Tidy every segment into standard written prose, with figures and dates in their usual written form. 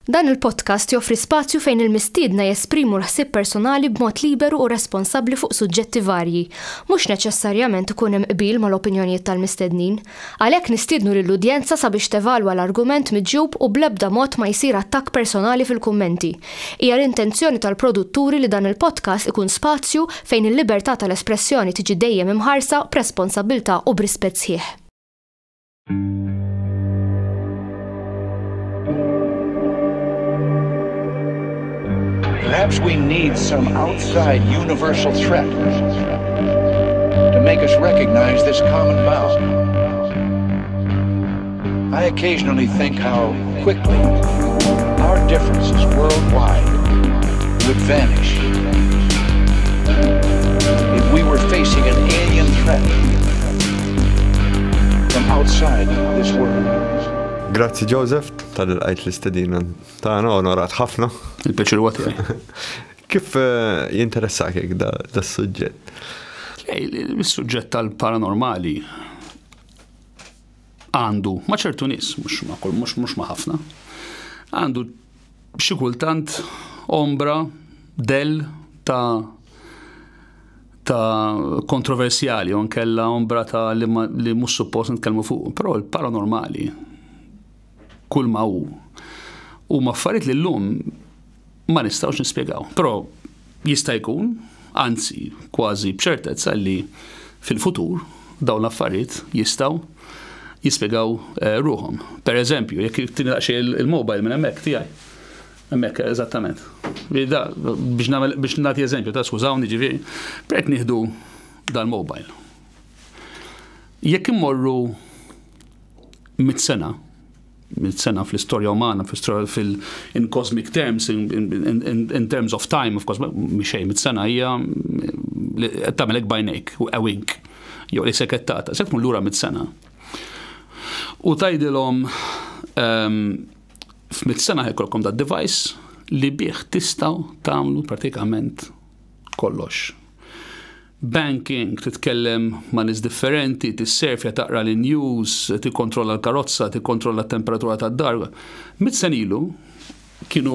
Dan il-podcast joffri spazju fejn il-mistiedna jesprimu l-ħsieb personali b'mod liberu u responsabbli fuq suġġetti varji, mhux neċessarjament ikun hemm qbil mal-opinjonijiet tal-mistednin. Għalhekk nistiednu lill-udjenza sabiex tevalwa l-argument miġjub u bl-ebda mod ma jsir attakk personali fil-kummenti. Hija l-intenzjoni tal-produtturi li dan il-podcast ikun spazju fejn il-libertà tal-espressjoni tiġi dejjem imħarsa b'responsabbiltà u b'rispett sħiħ. Perhaps we need some outside universal threat to make us recognize this common bound. I occasionally think how quickly our differences worldwide would vanish if we were facing an alien threat from outside this world. Grazzi Joseph, tal-qajt l-istedina tagħna onorat ħafna. Il-peċir għati. Kif jinteressak jek da s-suġġett? Il-suġġett tal-paranormali għandu, ma ċertu nis, mux ma ħafna, għandu xi kultant ombra del ta' kontroversjali, on kella ombra ta' li mux suppost nitkellmu fuq, però il-paranormali kull ma u maffariet li l-lum ma nistawx nispiegaw. Però jista' jkun, anzi, kważi b'ċertezza li fil-futur dawn l-affarijiet jistgħu jispjegaw ruhom. Per eżempju, jekk tinilaqx il-mobile minn hemmhekk tiegħi. Hemmhekk eżattament. Biex nagħti eżempju ta' skużawni ġifieri, qed nieħdu dal-mobile. Jekk immorru 100 sena fl-istorja umana, in cosmic terms, in terms of time, of course, miexej, 100 sena hija tamelek bajnejk, a wink, jew li sekettata, sekk lura 100 sena. U tajdilhom f'100 sena ħekolkom da device li bih tistgħu tagħmlu pratikament kollox. Banking, titkellem ma' nies differenti, tisserfja taqra l-news, tikkontrolla l-karozza, tikkontrolla t-temperatura tad-dar. 100 sen ilu kienu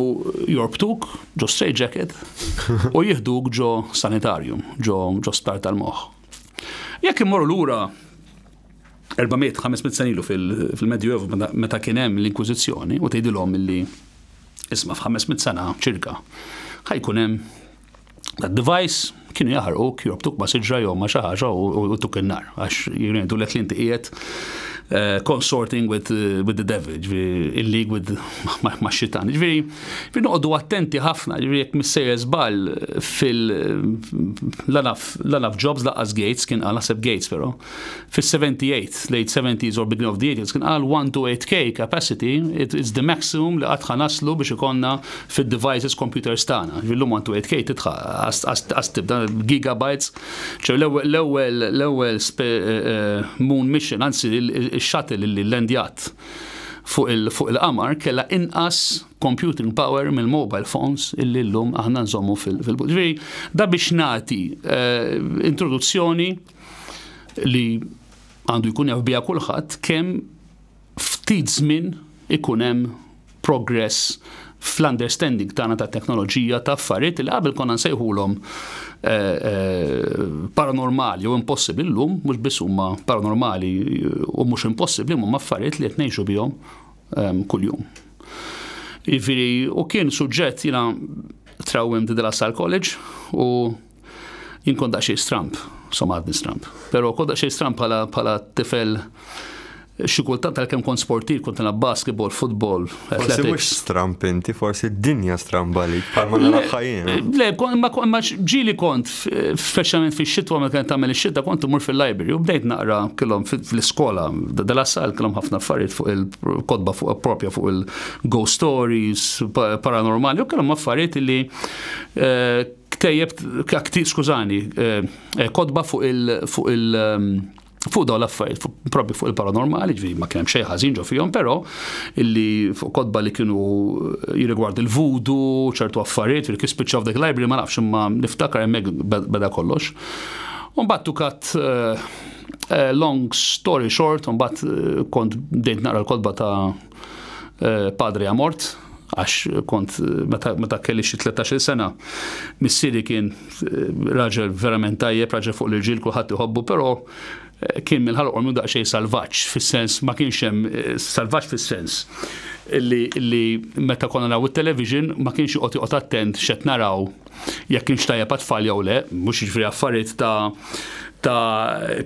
jorbtuk ġo straight jacket u jieħduk ġo sanitarium, ġo spar tal-moħħ. Jekk immorru lura 400-500 sen ilu fil-Medjuevu meta kien hemm l-Inkwiżizzjoni u tgħidilhom milli isma' f'500 sena ċirka ħajkun hemm device kienu jaħarquk, jorbtuk ma' siġra jew ma' xi ħaġa u tuk in-nar għax jgħidu lek li inti qiegħed consorting with the devil, in league with ma' xitan. Ġifieri noqogħdu attenti ħafna, ġifieri jekk missejjer żball l-anaf Jobs laqqas Gates kien qal naħseb Gates però fis-78, late 70s or beginning of the 80s kien qal 128K capacity it's the maximum li qatt naslu biex ikonna fid-devices computers tagħna. Ġifieri llum 128K titħaq tibda gigabytes. L-ewwel moon mission, anzi il-shuttle li landjat fuq il-qamar kella inqas computing power mill-mobile phones illi llum aħna nżommu fil-bud. Da biex nagħti introduzzjoni li għandu jkun jaf biha kulħadd kemm ftit żmien ikun hemm progress fl-understanding tagħna ta' teknoloġija ta' affarijiet li qabel konna nsejħulhom paranormali u impossibbli llum mhux biss huma paranormali u mhux impossibbli huma affarijiet li qed ngħixu bihom kuljum. Jiġifieri u kien suġġett jiena trawwimt id-La Salle College u jien kont daqsxejn stramp, somadni stramp. Però kont daqsxejn stramp bħala tifel xi kultant għalkemm kont sportiv, kont nilgħab basketball, football, athletics. Forsi mhux stramp inti, forsi d-dinja stramba li bħalma nara ħajjin. Le, ma ġieli kont, speċjalment fix-xitwa meta kien tagħmel ix-xita kont imur fil-library u bdejt naqra kellhom fl-iskola La Salle kellhom ħafna affarijiet fuq il-kotba fuq il-ghost stories, paranormali, u kellhom affarijiet li ktejjeb skużani, kotba fuq dawn l-affarijiet, propri fuq il-paranormali, ġifieri ma kien hemm xejn ħażin ġo fihom, però illi fuq kotba li kienu jirrigward il-voodoo, ċertu affarijiet, li kien spiċċaw f'dik library ma nafx imma niftakar hemmhekk beda kollox. U mbagħad tukat long story short, u mbagħad kont bdejt naqra l-kotba ta' Padre Amort, Għax kont meta kelli xi 13 sena, missieri kien raġel verament tajjeb, raġel fuq l-irġiel kulħadd iħobbu, però kien mill-ħalq ormu daqsxejn salvaġġ, fis-sens ma kienx hemm salvaġġ fis-sens illi meta konna naraw it-television ma kienx joqgħod attent x'qed naraw jekk kienx tajjeb għat-tfal jew le, mhux jiġri affarijiet ta'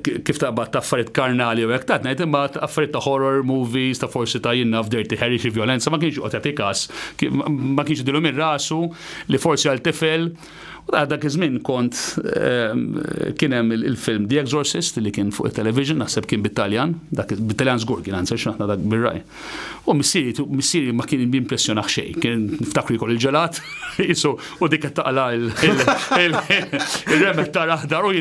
kif taqbad ta' affarijiet karnali u hekk ngħid imma affarijiet ta' horror movies ta' forsi ta' jinnaf dirty Harry xi violenza ma kienx joqgħod jagħti każ, ma kienx idilhom ir-rasu li forsi għal tifel. U dak iż-żmien kont kien hemm il-film The Exorcist li kien fuq it-television, naħseb kien bit-Taljan, bit-Taljan żgur kien anzi x'aħna dak bir-raj. U missieri ma kien impressjonaħ xejn, kien niftakru jkun il-ġelat, jisu u dik qed taqla il-remek ta' aħdar u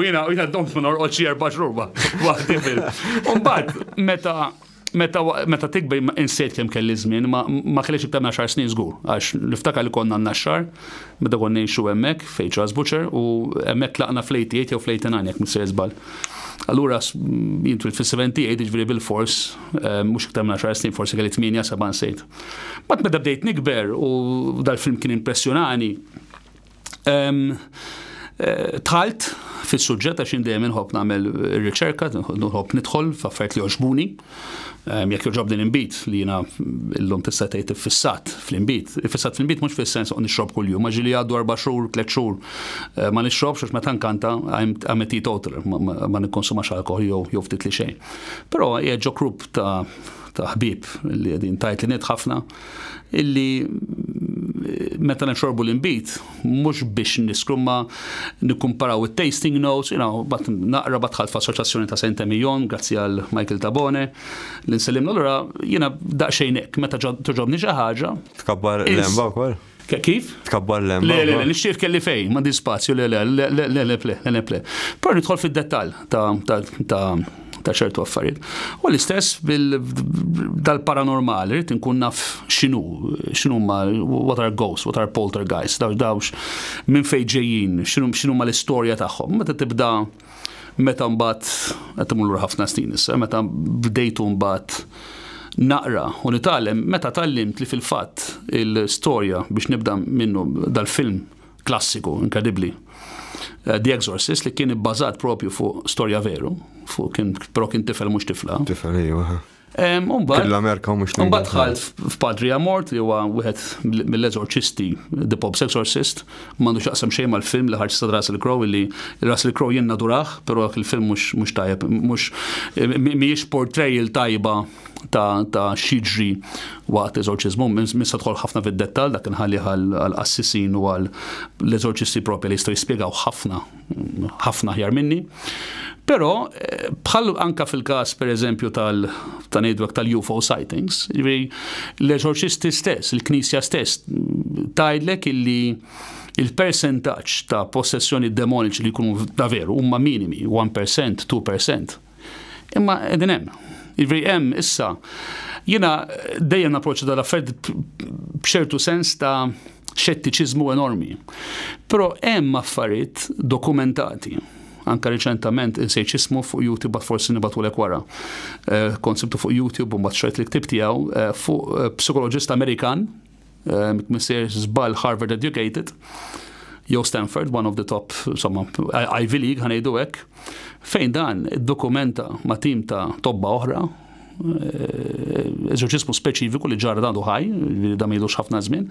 jiena domt ma norqod xi 4 xhur waħdi fil. U mbagħad meta tikber insejt kemm kelli żmien ma kellix iktar 10 snin żgur għax niftakar li konna n-naxxar meta konna ngħixu hemmhekk fejn Charles Butcher u hemmhekk tlaqna fl-88 jew fl-89 jekk mister żball. Allura jintwil fis-78 jiġifieri bil-fors mhux iktar minn 10 snin forsi kelli 8-7 nsejt. Mbagħad meta bdejt nikber u dal-film kien impressjonani tħalt fis-suġġett għax dejjem inħobb nagħmel ir-riċerka, nħobb nidħol f'affarijiet li jogħġbuni. Jekk joġobni l-imbit li jiena llum tista' tgħid iffissat fl-imbit. Iffissat fl-imbit mhux fis-sens qed nixrob kuljum, ma ġieli għaddu 4 xhur, 3 xhur ma nixrobx għax meta nkanta I'm a teetotaler, ma nikkonsumax alkoħol jew ftit li xejn. Però hija ġo grupp ta' ħbieb li qegħdin tajt li ħafna illi meta nixorbu l-imbit mhux biex niskrumma nikkumparaw it-tasting notes, naqra badħalt f'assoċjazzjoni ta' St. Emilion grazzi għal Michael Tabone li nsellimna allura jiena daqsxejn hekk meta toġobni xi ħaġa. Tkabbar l-emba wkoll? Kif? Tkabbar l-emba. Le, nixtieq kelli fejn, ma di spazju, le. Però nidħol fid-dettall ta' ċertu affarijiet. U l-istess dal-paranormali, rrid inkun naf x'inhu ma what are ghosts, what are poltergeists, dawx minn fejn ġejjin, x'inhu ma l-istorja tagħhom. Meta mbagħad qed imur ħafna snin issa, meta bdejtu mbagħad naqra u nitgħallem meta tallimt li fil-fatt il-storja biex nibda minnu dal-film klassiku inkredibbli The Exorcist li kien ibbażat propju fuq storja veru, però kien tifel mhux tifla. Tifel ejwa. L-Amerika mhux Mbagħad dħalt f'Padri Amort li huwa wieħed mill-eżorċisti The Pope's Exorcist, m'għandux jaqsam xejn mal-film li ħarġ ta' Russell Crowe li Russell Crowe jien nadurah, però il-film mhux tajjeb, mhijiex portrayal tajba ta' xiġri waqt eżorċiżmu, minn tħol ħafna fid-dettall dak inħalli għall-assissin u għall-eżorċisti propri li jistgħu jispjegaw ħafna ħjar minni. Però bħal anka fil-każ pereżempju tal-ngħidlek tal-UFO sightings, l-eżorċisti stess, il-Knisja stess tgħidlek illi il-persentaġġ ta' possessjoni demoniċi li jkunu daveru huma minimi, 1%, 2%. Imma qegħdin hemm. Hemm issa jiena dejjem napproċċa dal-affarijiet b'ċertu sens ta' xettiċiżmu enormi. Però hemm affarijiet dokumentati. Anka reċentament insejt ismu fuq YouTube bat forsi nibatulek wara. Konsibtu fuq YouTube u mbagħad xejt li ktibt tiegħu fuq psikoloġist Amerikan, missier żball Harvard educated, jew Stanford, one of the top, insomma, Ivy League ħanejdu hekk, fejn dan iddokumenta ma' tim ta' tobba oħra, eżorċismu speċifiku li ġara għandu ħaj, li da m'ilux ħafna żmien,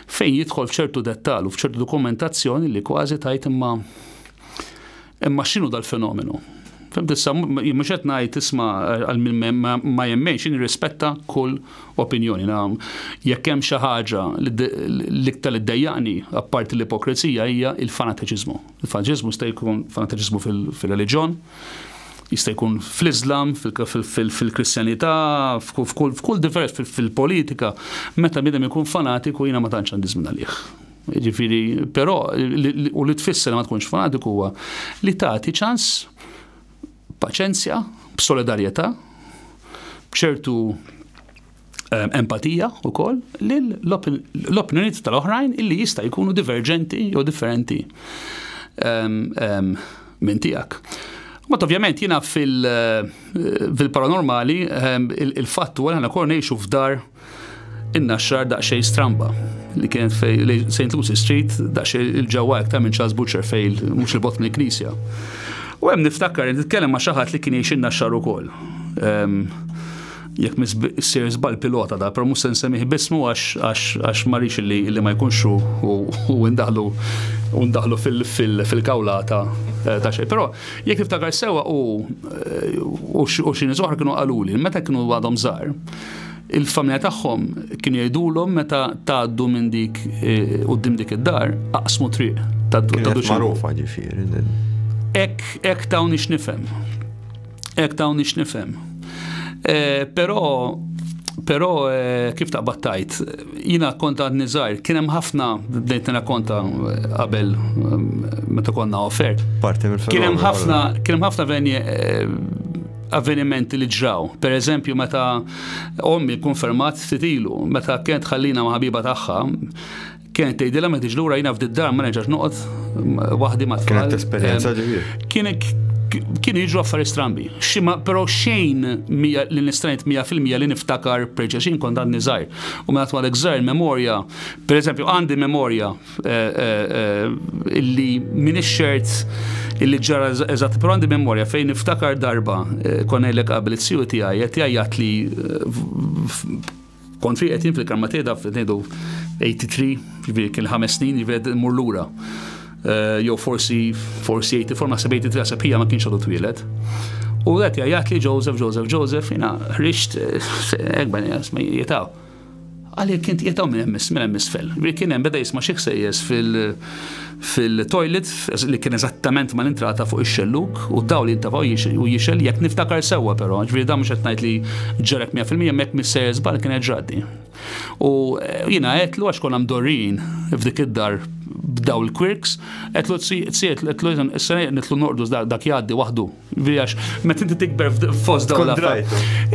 fejn jidħol f'ċertu dettal u f'ċertu dokumentazzjoni li kważi tajt imma x'inhu dal-fenomenu. Fimt issa mhux qed ngħid isma' ma jemmejx nirrispetta kull opinjoni. Jekk hemm xi ħaġa l-iktar iddejjaqni apparti l-ipokrizija hija il-fanatiċiżmu. Il-fanatiċiżmu jista' jkun fanatiċiżmu fil-reliġjon, jista' jkun fl-Islam, fil-Kristjanità, f'kull divers fil-politika, meta bidem ikun fanatiku jiena ma tantx għandi żmien għalih. Ġifieri, però u li tfisser ma tkunx fanatiku huwa li tagħti ċans paċenzja, b'solidarjetà, b'ċertu empatija wkoll l-opinjonijiet tal-oħrajn illi jista' jkunu diverġenti jew differenti minn tiegħek. Ma ovvjament jiena fil-paranormali il-fatt huwa aħna kol ngħixu f'dar innaxxar daqsxejn stramba li kienet fej St. Lucy Street daqsxejn il-ġewwa aktar minn Charles Butcher fej mhux il-bottom il-Knisja. U hemm niftakar nitkellem ma' xi ħadd li kien jgħix innaxxar ukoll. Jekk issir żball pilota da, però mhux se nsemmih bismu għax marix li ma jkunx u ndaħlu fil-kawla ta' xejn. Però jekk niftakar sewwa u xi nies oħra kienu qaluli meta kienu għadhom żgħar. Il-familja tagħhom kienu jgħidulhom meta tgħaddu minn dik quddiem dik id-dar aqsmu triq tgħaddu magħrufa ġifieri. Ek tawni x'nifhem. Però kif taqbattajt, jina konta għadni żgħir, kien hemm ħafna bdejt konta qabel meta konna offert. Kien hemm ħafna avvenimenti li ġraw. Per eżempju, meta ommi konfermat ftit ilu, meta kienet ħallina ma' ħabiba tagħha, kienet tgħidilha meta tiġi lura jiena f'did dar ma nerġax noqgħod waħdi ma' tfal. Kienet esperjenza ġifier. Kien jiġru affarijiet strambi. Però xejn li nistrajt 100% li niftakar preċeċin kont għadni żgħir. U meta għadek żgħir memorja, pereżempju għandi memorja illi minix xert illi ġara eżatt, però għandi memorja fejn niftakar darba kon ngħidlek qabel it-siju tiegħi qed jgħid li kont qed jien fil-karma tiegħda ngħidu 83, ġifieri kien 5 snin ġifieri mmur lura. Jew forsi 84 ma sebejti trasab hija ma kienx għadu twieled. U dak jgħid li Joseph jiena ħrixt ekban ma jitaw. Għalli kien jitaw minn hemm isfel. Kien hemm beda jisma' xi ħsejjes fil-toilet li kien eżattament ma l-intrata fuq ix-xelluk u daw li jintafaw u jixel jekk niftakar sewwa però, ġifieri da mhux qed ngħid li ġarek 100% mek mis-sejjer żball kien qed ġraddi. U jiena għedlu għax konna mdorrin f'dik id-dar b'daw il-quirks, għetlu t-siet, nitlu nordu dak jgħaddi waħdu. Vijax, met inti tikber fost daw l-affar.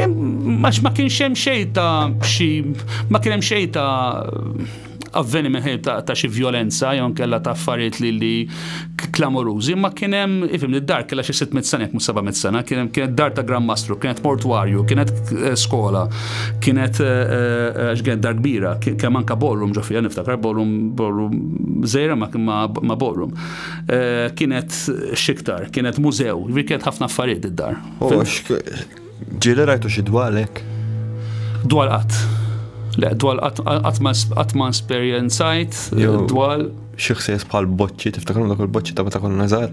Ma kienx hemm xejn ma kien hemm xejn ta' avveniment ta' xi violenza, jew kellha ta' affarijiet li klamorużi, ma kien hemm ifhem id-dar kellha xi 600 sena mhux 700 sena, kienet dar ta' Gran Mastru, kienet mortuarju, kienet skola, kienet x'kienet dar kbira, kemm anke ballroom ġo fiha niftakar ballroom żejra ma ballroom. Kienet xiktar, kienet mużew, kienet ħafna affarijiet id-dar. Ġieli rajtu xi dwalek? Dwal qatt. Le, dwal għatma esperienzajt, dwal... Xieħsejs bħal boċċi, tiftakarnu dak il-boċċi ta' meta konna nazar?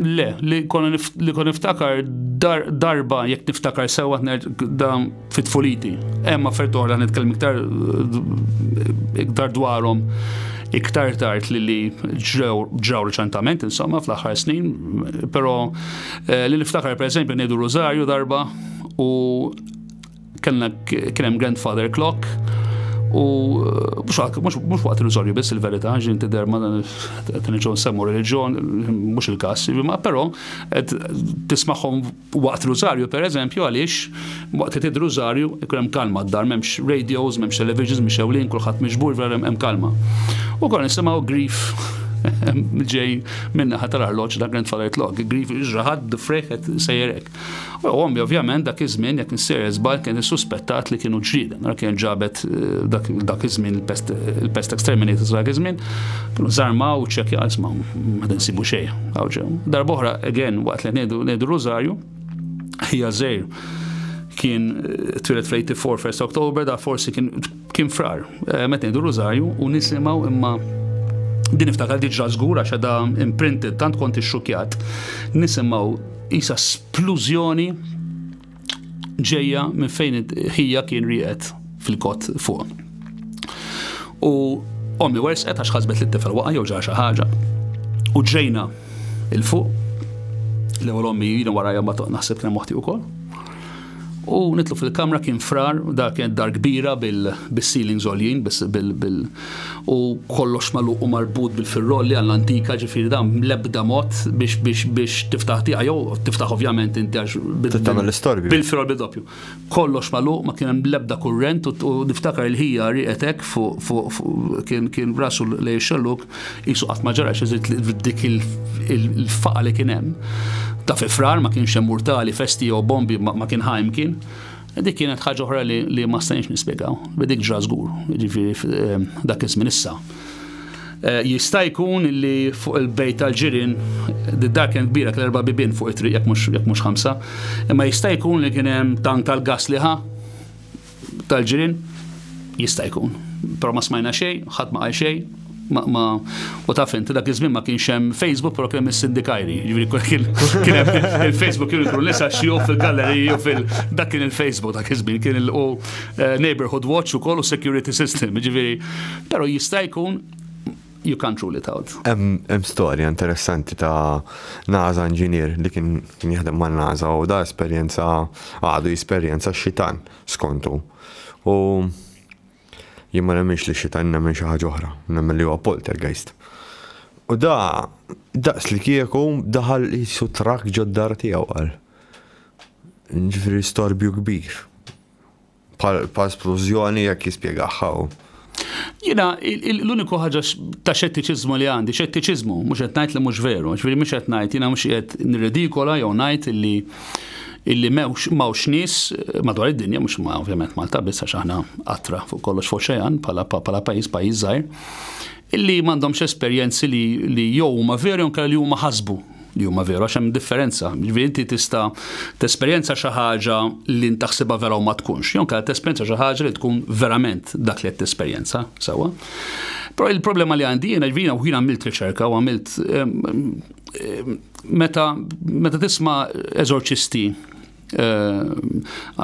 Le, li kon niftakar darba, jek niftakar sewa da fit-foliti. Emma fertoħra nitkellem iktar dwarhom iktar tard li ġraw reċentament, insomma, fl-aħħar snin, però li niftakar per esempio ngħidu Rosario darba u kien hemm grandfather clock u mhux waqt il-Rosario biss il-verità, ġin tidher ma tinġgħu nsemmu reliġjon mhux il-każ, ma però tismagħhom waqt Rosario pereżempju għaliex waqt tid Rosario ikun hemm kalma d-dar, m'hemmx radios, m'hemmx televisions, mhix ewlien, kulħadd miġbur hemm kalma. U kon nisimgħu grief ġej minna ħatar arloġ da grandfather clock, grief ġraħad d-freħet sejjerek. U għombi ovvjament dak iż-żmien jekk insir żball kien issuspettat li kienu ġrieden, kien ġabet dak iż-żmien il-pest exterminators dak iż-żmien, kienu żarmaw u ċekkja isma' ma tinsibu xejn. Darba oħra again waqt li ngħidu Rosario hija żejr kien twilet fl-84 1 Oktober da forsi kien frar. Meta ngħidu Rosario u nisimgħu imma din iftakar diġà żgur għax għadha imprinted tant kont ixxukjat. Nisimgħu isa splużjoni ġejja minn fejn ħija kien rieqed fil-kott fuq. U ommi wersqet għax ħasbet li t-tifel waqa' jew ġara xi ħaġa. U ġejna il-fuq l-ewwel ommi jiena warajja ma naħseb kien moħħti wkoll. U nitlu fil-kamra kien frar, da kien dar kbira bil-ceilings għoljien, u kollox magħluq u marbut bil-firrolli għall-antika ġifieri da mlebda mod biex tiftaħ tiegħek jew tiftaħ ovvjament inti għax bil-firroll bil-doppju. Kollox magħluq ma kien hemm mlebda kurrent u niftakar il-ħija rieqetek fuq kien rasu lejn xelluk qisu qatt ma ġarax dik il-faqa li kien hemm. Ta' fi frar ma kienx hemm murtali, festi jew bombi ma kien ħajm kien. Dik kienet ħaġa oħra li ma stajniex nispjegaw, dik ġra żgur, jiġifieri dak iż-żmien issa. Jista' jkun li fuq il-bejt tal-ġirien id-dar kien kbira kien 4 bibien fuq it-triq jekk mhux 5, imma jista' jkun li kien hemm tank tal-gass liħa tal-ġirien, jista' jkun. Però ma smajna xejn, ħadd ma qal xejn, u taf inti dak iż-żmien ma kienx hemm Facebook, però kien hemm is-sindikajri. Jiġifieri kien hemm il-Facebook kienu jkunu nisa xi fil-galleriji u dak kien il-Facebook dak iż-żmien kien il-Neighborhood Watch ukoll u Security System. Jiġifieri, però jista' jkun you can't rule it out. Hemm storja interessanti ta' NASA engineer li kien jaħdem ma' NASA u da għadu esperjenza xitan skontu. U jien ma nemmenx li xitan nemmen xi ħaġa oħra, nemmen li huwa poltergeist. U daqs li kieku daħal jisu trak ġoddar tiegħu qal. Ġifieri storbju kbir. Pa' esplużjoni jekk jispjegaħħa. Jiena l-uniku ħaġa ta' xettiċiżmu li għandi, xettiċiżmu, mhux qed ngħid li mhux veru, ġifieri mhux qed ngħid jiena mhux qed nirridikola jew ngħid illi m'hawnx nies madwar id-dinja mhux ovvjament Malta biss għax aħna qatra fuq kollox fuq xejn bħala pajjiż żgħir, illi m'għandhomx esperjenzi li jew huma veru jew li huma ħasbu li huma veru għax hemm differenza. Ġifieri inti tista' tesperjenza xi ħaġa li ntaħsibha vera u ma tkunx, jew kellha tesperjenza xi ħaġa li tkun verament dak li qed tesperjenza sewwa. Però il-problema li għandi jiena jiena għamilt riċerka u għamilt meta tisma' eżorċisti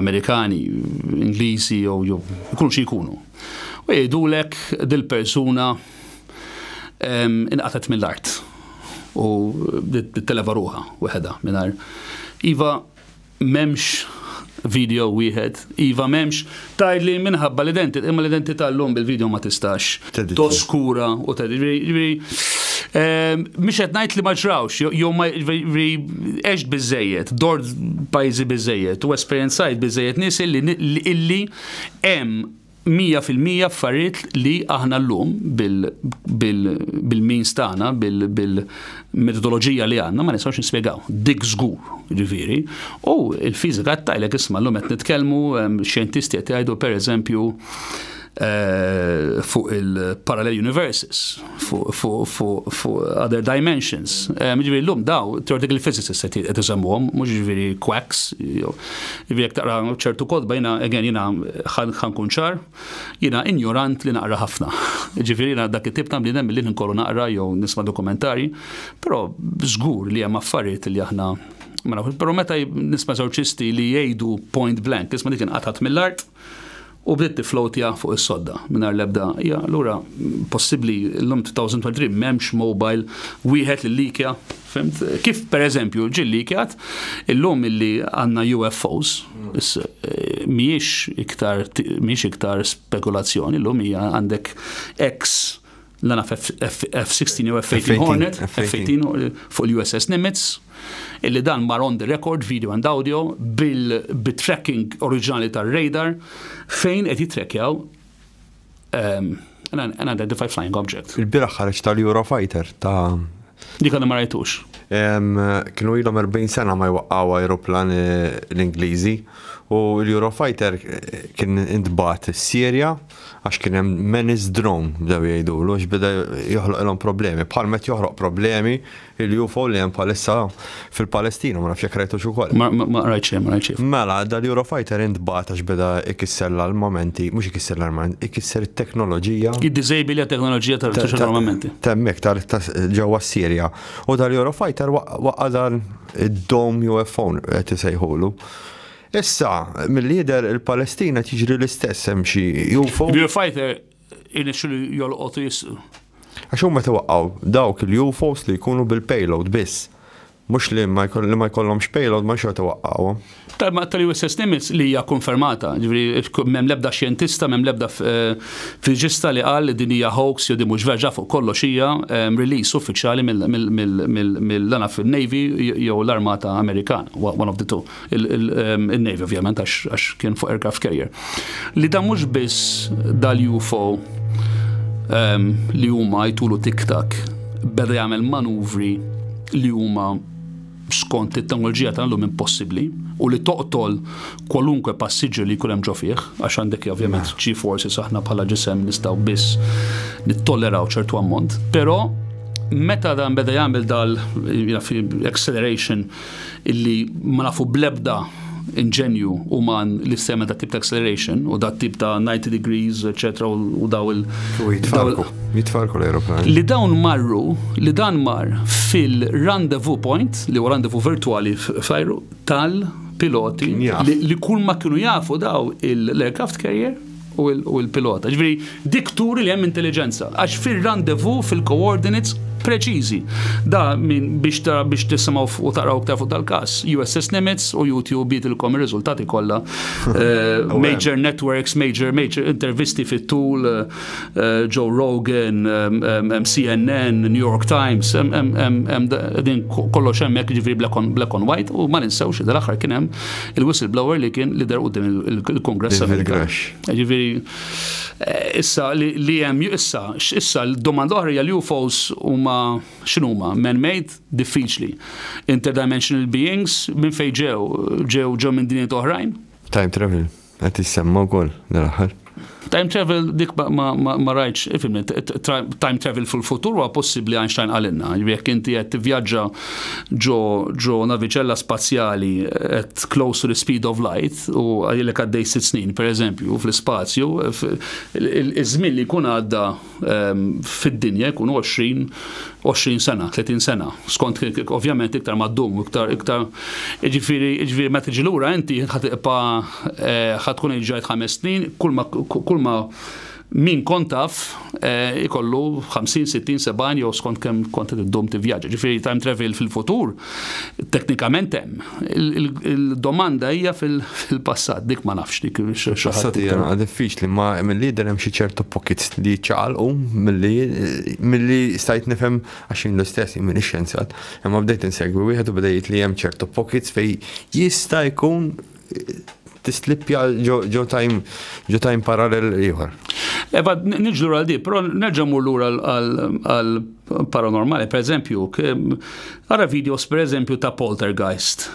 Amerikani, Ingliżi jew ikunu xi jkunu. U jgħidulek dil-persuna inqatet mill-art u televa ruħa weħeda mingħajr. Iva m'hemmx video wieħed, iva m'hemmx tajli minħabba l-identità, imma l-identità llum bil-video ma tistax toskura u mhux qed ngħid li ma ġrawx, jew ma għext biżżejjed, dort pajjiżi biżżejjed u esperjenzajt biżżejjed nies illi hemm 100% affarijiet li aħna llum bil-means tagħna, bil-metodoloġija li għandna ma nistgħux nispjegaw. Dik żgur, ġifieri. U l-fiżika tajlek isma' llum qed nitkellmu xjentisti qed jgħidu pereżempju fuq il-parallel universes, fuq other dimensions. Ġifieri llum daw theoretical physicists qed iżammuhom, mhux ġifieri quacks, ġifieri jekk taqra ċertu kodba jiena ħankun ċar, jiena ignorant li naqra ħafna. Ġifieri jiena dak it-tip ta' bniedem li nkollu naqra jew nisma' dokumentari, però żgur li hemm affarijiet li aħna però meta nisma' eżorċisti li jgħidu point blank, isma' dik inqatat mill-art u bdiet tiflowtja fuq is-sodda mingħajr l-ebda. Ja, allura possibbli llum 2023 m'hemmx mobile wieħed li likja, fimt? Kif pereżempju ġie likjat illum illi għandna UFOs, mhijiex iktar spekulazzjoni, illum hija għandek X l-għana F-16 u F-18 Hornet, F-18 fuq l-USS Nimitz, illi dan mar on the record, video and audio, bil-tracking oriġinali tar-radar, fejn qed jittrackjaw unidentified flying object. Il-biraħ ħareġ tal-Eurofighter ta' dik għandna ma rajtux. Kienu ilhom 40 sena ma jwaqqgħu ajruplan l-Ingliżi u l-Eurofighter kien intbagħat is-Sirja għax kien hemm menace drone bdew jgħidulu għax beda joħloq problemi. Bħal met joħroq problemi il-UFO li hemm bħalissa fil-Palestina, ma nafx jekk rajtux ukoll. Ma rajtx. Mela, dal-Eurofighter intbagħat għax beda ikisserla l-momenti, mhux ikisserla l-momenti, ikisser it-teknoloġija. Jiddiżejbili t-teknoloġija tal-momenti. Temmek ġewwa s-Sirja. U dal-Eurofighter waqqa dan id-dome UFO qed isejħulu. Issa, mill-lider il-Palestina tiġri l-istess hemm xi UFO. Il-Eurofighter inixxu jolqotu jissu. Għax huma tewaqgħu dawk il-UFOs li jkunu bil-payload biss. Mhux li ma jkollhomx payload ma xorta waqqgħuhom. Tal-USS Nimitz li hija konfermata, ġifieri m'hemm l-ebda xjentista, m'hemm l-ebda fiġista li qal li din hija hoax jew din mhux verġa' fuq kollox hija release uffiċjali mill-lana fil-Navy jew l-Armata Amerikana, one of the two. Il-Navy ovvjament għax kien fuq aircraft carrier. Li dan mhux biss dal-UFO li huma jtulu tik-tak beda jagħmel manuvri li huma skont it-teknoloġija tal-lum impossibbli u li toqtol kwalunkwe passiġġier li jkun hemm ġo fih, għax għandek ovvjament G-forces aħna bħala ġisem nistgħu biss nittolleraw ċertu ammont, però meta dan beda jagħmel acceleration illi ma nafu blebda inġenju uman li sema da tip ta' acceleration u da tip ta' 90 degrees, etc. u daw jitfarku l-aeroplan. Li dawn li dan mar fil-rendezvous point, li u rendezvous virtuali f'ajru tal-piloti li kull ma kienu jafu daw l-aircraft carrier u l-pilota. Ġviri, dik turi li hemm intelligenza, għax fil-rendezvous fil-coordinates preċiżi. Da minn biex tisimgħu u taqraw aktar fuq tal-każ. USS Nimitz u YouTube jitilkom ir-riżultati kollha. Major networks, major intervisti fit-tul, Joe Rogan, CNN, New York Times, din kollox hemmhekk ġifieri black on white u ma ninsewx dal-aħħar kien hemm il-whistleblower li kien lider quddiem il-Kongress Amerikan. Ġifieri issa li hemm issa l-domanda oħra hija l-UFOs huma x'inhuma man-made diffiċli. Interdimensional beings minn fejn ġew minn dinjiet oħrajn? Time travel, qed issemma wkoll dal-aħħar. Time travel dik ma rajtx, time travel fil-futur huwa possibbli Einstein għalinna. Jekk inti qed tivvjaġġa ġo naviċella spazjali at close to the speed of light u għalek għaddej 6 snin, pereżempju, fl-ispazju, iż-żmien li jkun għadda fid-dinja jkun 20 sena, 30 sena. Skont ovvjament iktar maddum, iktar ġifieri meta tiġi lura inti ħatkun ġajt 5 snin, kull ma min kontaf ikollu 50, 60, 70 jew skont kemm kont iddum tivvjaġġa. Ġifieri time travel fil-futur teknikament hemm. Il-domanda hija fil-passat, dik ma nafx dik il-passat hija diffiċli, ma mill-lider hemm xi ċertu pockets li ċaqalqu milli stajt nifhem għax jien l-istess jien m'iniex xjenzjat, imma bdejt insegwi wieħed u bdejt li hemm ċertu pockets fejn jista' jkun tislippja ġo time parallel ieħor. Eba, niġlu għal di, però nerġa' mmur lura għal paranormali, per eżempju, għara videos per eżempju ta' poltergeist.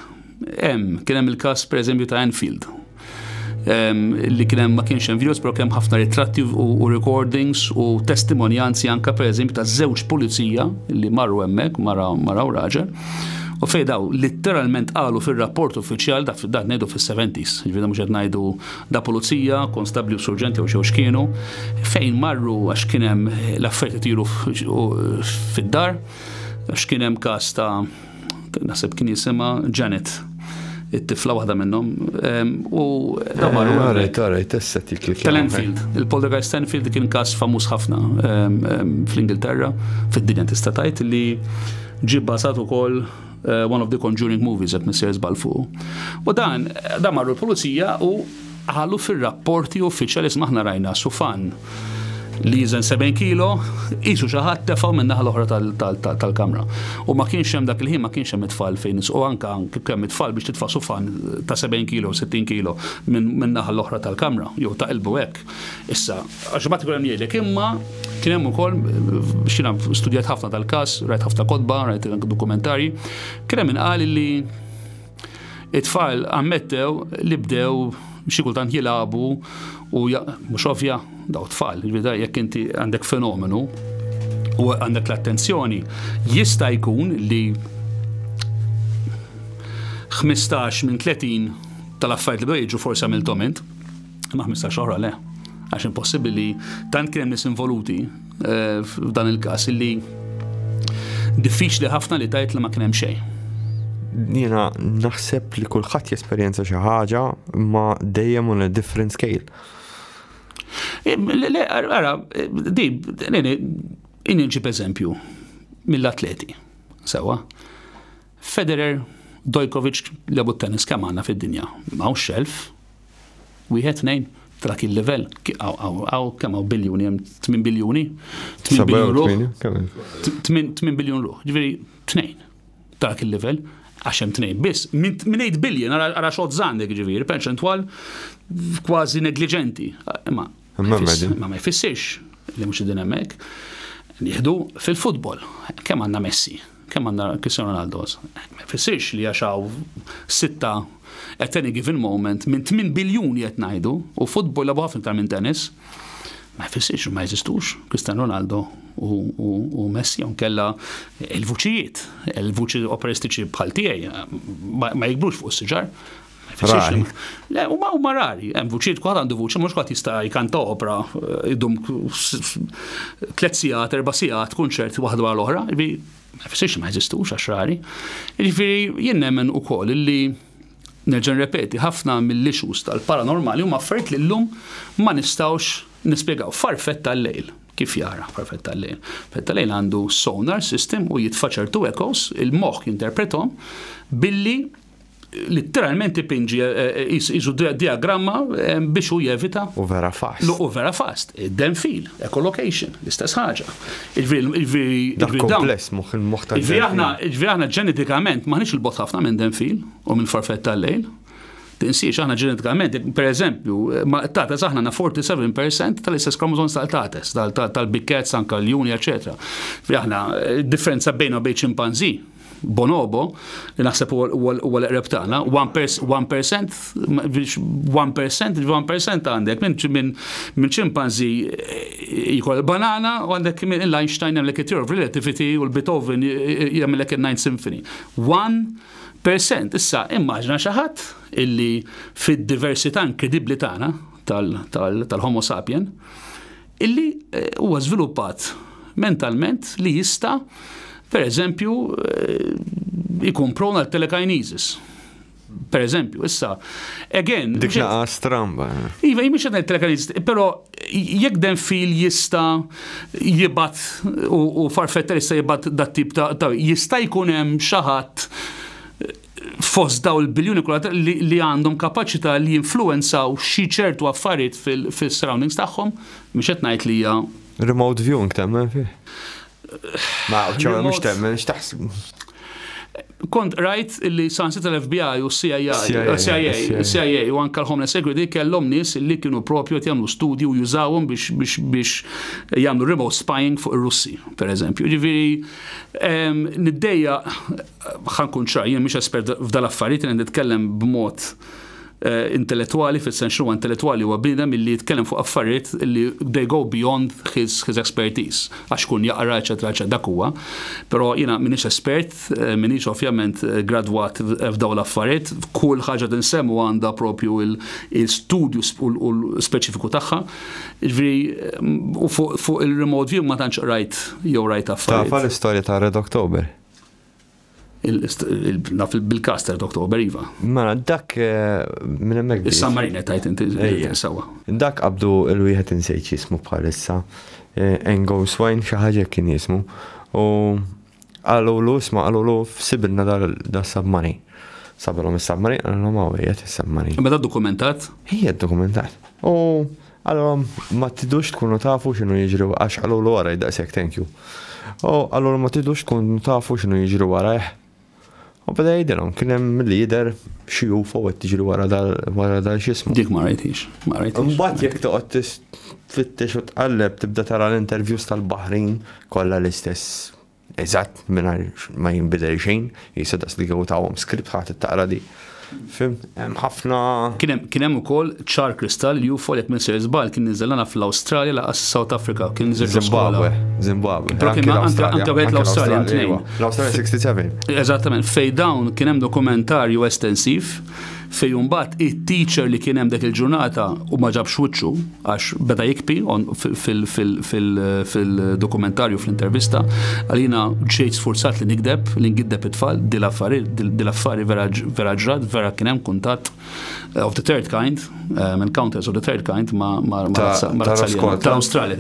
Kien hemm il-każ per eżempju ta' Enfield. Li kien hemm ma kienx hemm videos, però kien hemm ħafna ritratti u recordings u testimonjanzi anke per eżempju ta' żewġ pulizija li marru hemmhekk, maraw raġel. U fej daw, literalment qalu fil-rapport uffiċjal da ngħidu fis-70s, ġifieri mhux qed ngħidu da pulizija, konstabli u surġenti u xew x'kienu, fejn marru għax kien hemm l-affarijiet itiru fid-dar, għax kien hemm każ ta' naħseb kien jisimha Janet, it-tifla waħda minnhom, u da marru tal-Enfield. Il-poltergeist Enfield kien każ famuż ħafna fl-Ingilterra, fid-dinja tista' tgħid li ġie bbażat ukoll one of the Conjuring movies qed nisser żball fuq. U dan marru l-pulizija u qalu fir-rapporti uffiċjali aħna rajna sufan li jiżen 7 kilo, qisu xi ħadd tefgħu minn naħa l-oħra tal-kamra. U ma kienx hemm dak il-ħin ma kienx hemm it-tfal fejn u anke kemm it-tfal biex titfa' sufan ta' 7 kilo, 60 kilo minn naħa l-oħra tal-kamra, jew ta' qilbu hekk. Issa, għax ma tkun hemm jgħidlek imma kien hemm ukoll biex jiena studjat ħafna tal-każ, rajt ħafna kotba, rajt dokumentarji, kien hemm inqal li it-tfal ammettew li bdew xi kultant jilagħbu u mhux ovvja daw tfal, jekk inti għandek fenomenu u għandek l-attenzjoni, jista' jkun li 15 minn 30 tal-affarijiet li bdew jiġu forsi għamilthom int, ma 15 oħra le. Għax impossibbli li tant kien hemm nies involuti f'dan il-każ illi diffiċli ħafna li tgħid li ma kien hemm xejn. Jiena naħseb li kulħadd jesperjenza xi ħaġa ma dejjem on a different scale. Ara, inġib eżempju mill-atleti. Sewa. Federer, Djokovic li għabu tennis kemm għandna fid-dinja. M'hawn xelf, wieħed nejn trak il-level. Għaw kemm hawn biljuni, 8 biljuni. 8 biljun ruħ. 8 biljun ruħ. Ġifieri 2 trak il-level. Għaxem 2 biss, minn 8 biljon, għara xod zandek ġiviri, perċentwal kważi negligenti. Ma ma jfissirx li mux id-din hemmhekk. Nieħdu fil-futbol, kemm għandna Messi? kemm għandna Cristiano Ronaldo. Ma jfissirx li għaxaw 6 at any given moment minn 8 biljuni qed ngħidu u futbol labu ħafna iktar minn tennis. Ma jfissirx ma jeżistux Cristiano Ronaldo u Messi kella il-vuċi operistiċi bħal tiegħi ma jikbrux fuq is-siġar. Rari. Le, huma rari. Hemm vuċijiet kwaħt għandu vuċi, mhux kwaħt jista' jkanta opera idum 3 sigħat, 4 sigħat, kunċert waħda wara l-oħra, ma jfissirx ma jeżistux għax rari. Jiġifieri jien nemmen ukoll illi nerġa' nirrepeti ħafna mill-issues tal-paranormali huma affarijiet li llum ma nistgħux nispjegaw. Farfett tal-lejl. Kif jara farfett tal-lejl? Farfett tal-lejl għandu sonar system u jitfa' ċertu echoes, il-moħħ jinterpretom billi literalment ipinġi jisu diagramma biex u jevita. U vera fast. U vera fast. Den fil, echolocation, l-istess ħaġa. Dak kompless moħħ tal-lejl. Aħna ġenetikament maħniex il-bot ħafna minn den fil u minn farfett tal-lejl. Tinsiex aħna ġenetikament, per eżempju, tates aħna na 47% tal-istess kromosoms tal-tates, tal-bikkets, anka l-juni, eccetera. Aħna differenza bejna u bejn ċimpanzi. Bonobo, li naħseb u l-qreb tagħna, 1% għandek minn ċimpanzi jkoll banana u għandek minn l-Einstein għamlek it-theory of relativity u l-Beethoven jagħmlek il-Ninth Symphony. 1%. Issa immaġna xi ħadd illi fid-diversità inkredibbli tagħna tal-Homo sapien illi huwa żviluppat mentalment li jista' per eżempju, ikun prona l-telekinesis. Per eżempju, issa, again... Dik naqa stramba. Iva, jimiex għadna l-telekinesis, pero jekk den fil jista jibat u farfetta jista jibat dat tip ta' jista jkun hemm xi ħadd fost daw il-biljuni li għandhom kapaċità li jinfluenzaw xi ċertu affarijiet fil-surroundings tagħhom, mhux qed ngħid li hija remote viewing temmen fih. Ma ċewa mux temmen, xtaħsib? Kont rajt illi sansi tal-FBI u CIA u anka l-Homeland Security kellhom nies illi kienu propju qed jagħmlu studju u jużawhom biex jagħmlu remote spying fuq ir-Russi, pereżempju. Ġifieri niddejja ħankun ċar, jien mhix espert f'dal affarijiet qed nitkellem b'mod intellettuali, fil-sens huwa intellettuali huwa bniedem illi jitkellem fuq affarijiet illi they go beyond his expertise għax kun jaqra eċetera dak huwa. Però jiena m'iniex espert, m'iniex ovvjament gradwat f'dawn l-affarijiet, kull ħaġa tinsemmu għandha propju il-studju u l-speċifiku tagħha. Jiġifieri u fuq il-remote view ma tantx rajt affarijiet. Tafa l-istorja ta' Red October. bil-kas ta' Oktober iva. Ma dak minn hemmhekk. Is-San Marino tajt inti sewwa. Dak qabdu l-wieħed insejt jismu bħalissa. Engo Swine xi ħaġa kien jismu. U qalulu f'sibilna da submarin. Sabilhom is-submarin, għalhom għawiet is-submarin. Meta dokumentat? Hija dokumentat. U għalhom ma tidux tkunu tafu x'inhu jiġri għax qalulu wara jdaqshekk thank you. U allura ma tidux tkunu tafu x'inhu jiġri wara. U beda jidilhom, kien hemm lider xi UFO qed tiġri wara dal x'ismu. Dik ma rajtix. Imbagħad jekk toqgħod tfittex u tqalleb tibda tara l-interviews tal-Baħrin kollha l-istess eżatt mingħajr ma jinbidel xejn, jisedaq li għawtawhom skript ħadd taqra di. Fim, hemm ħafna. Kien hemm ukoll ċar kristall UFO jekk minn ser żball kien niżellana fl-Awstralja laqas South Africa, kien Zimbabwe. Però kien anke wieħed l-Awstralja tnejn. L-Awstralja 67. Eżattament, fej dawn kien hemm dokumentarju estensiv fej mbagħad it-teacher li kien hemm dak il-ġurnata u ma ġabx wiċċu għax beda jikpi fil-dokumentarju fl-intervista għalina ġejt sforzat li nikdeb it-tfal dil-affari vera ġrad, vera kien hemm kuntatt of the third kind, encounters of the third kind ma tal-Awstralja.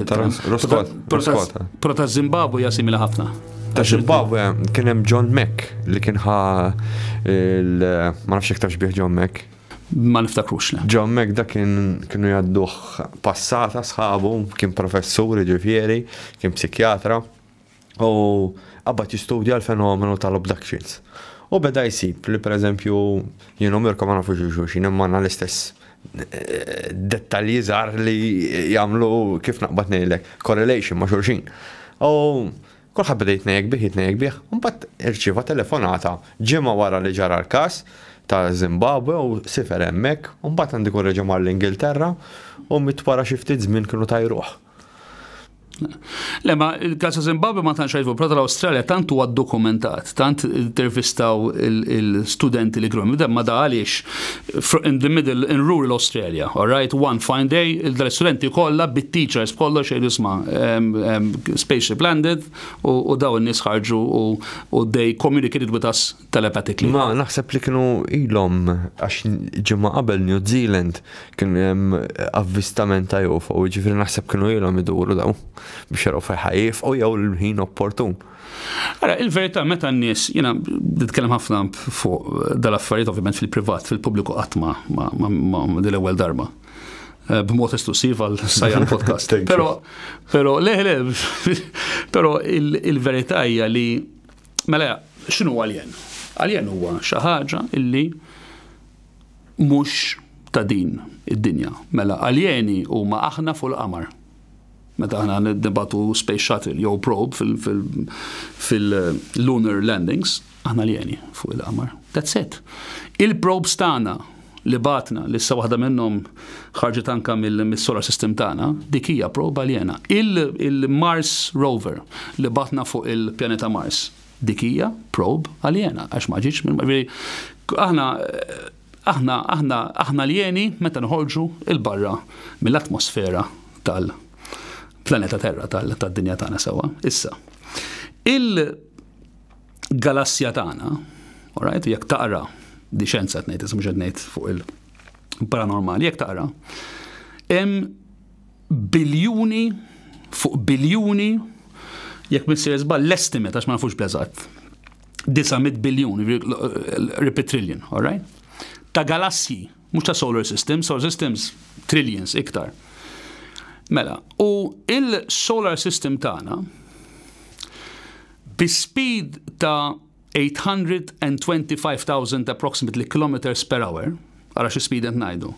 Però ta' Zimbabwe hija simili ħafna. Ta' Zimbabwe kien hemm John Mack li kien ma nafx jekk tafx bih John Mack. Ma niftakrux le. John Mack da kienu jgħadduh passata sħabu, kien professur ġifieri, kien psikjatra u qabad jistudja l-fenomenu tal-abductions. U beda jsib li pereżempju jien u Mirko ma nafux xulxin imma għandna l-istess dettalji żgħar li jagħmlu kif naqbad ngħidlek correlation ma' xulxin. Kulħadd beda jitnejjek bih, mbagħad irċieva telefonata ġimgħa wara li ġara l-każ ta' Zimbabwe u sifer hemmhekk, u mbagħad għandi reġa' mar l-Ingilterra u mitwara xi ftit żmien kienu tajruh. Le, ma il-każ Zimbabwe ma tantx għajfu, però l-Awstralja tant huwa dokumentat, tant intervistaw il-studenti li grum, ma da għaliex in the middle in rural Australia, all right, one fine day, il-studenti kollha bit-teachers kollha xejn jisma' spaceship landed u daw in-nies ħarġu u they communicated with us telepathically. Ma naħseb li kienu ilhom għax ġimma qabel New Zealand kien hemm avvistament ta' UFO, ġifieri naħseb kienu ilhom iduru daw biex jaraw fejħajif u jew l-ħin opportun. Ara, il-verità meta n-nies, jiena nitkellem ħafna fuq dal-affarijiet ovvjament fil-privat, fil-pubbliku qatt ma dil-ewwel darba. B'mod esklusiv għal Sajjan Podcast. Però il-verità hija li mela x'inhu għaljen? Għaljen huwa xi ħaġa illi mhux ta' din id-dinja. Mela aljeni huma aħna fuq il-qamar. Meta aħna niddebatu Space Shuttle jew probe fil-lunar landings, aħna aljeni fuq il-qamar. That's it. Il-probes tagħna li batna li issa waħda minnhom ħarġet anke mis-solar system tagħna, dik hija probe aljena. Il-Mars rover li batna fuq il-pjaneta Mars, dik hija probe aljena għax ma ġietx minn aħna aljeni meta nħorġu il-barra mill-atmosfera tal-planeta Terra tad-dinja tagħna sewwa. Issa, il-galassja tagħna, all right, jekk taqra di xjenza qed ngħid, mhux qed ngħid fuq il-paranormali, jekk taqra, hemm biljuni fuq biljuni, jekk missier żball l-estimate għax ma nafux b'eżatt, 900 biljun, repeat trillion, all right? Ta' galassi, mhux ta' solar systems trillions iktar. Mela, u il-solar system tagħna bi-speed ta' 825,000 approximately kilometers per hour, għara xi speed qed ngħidu,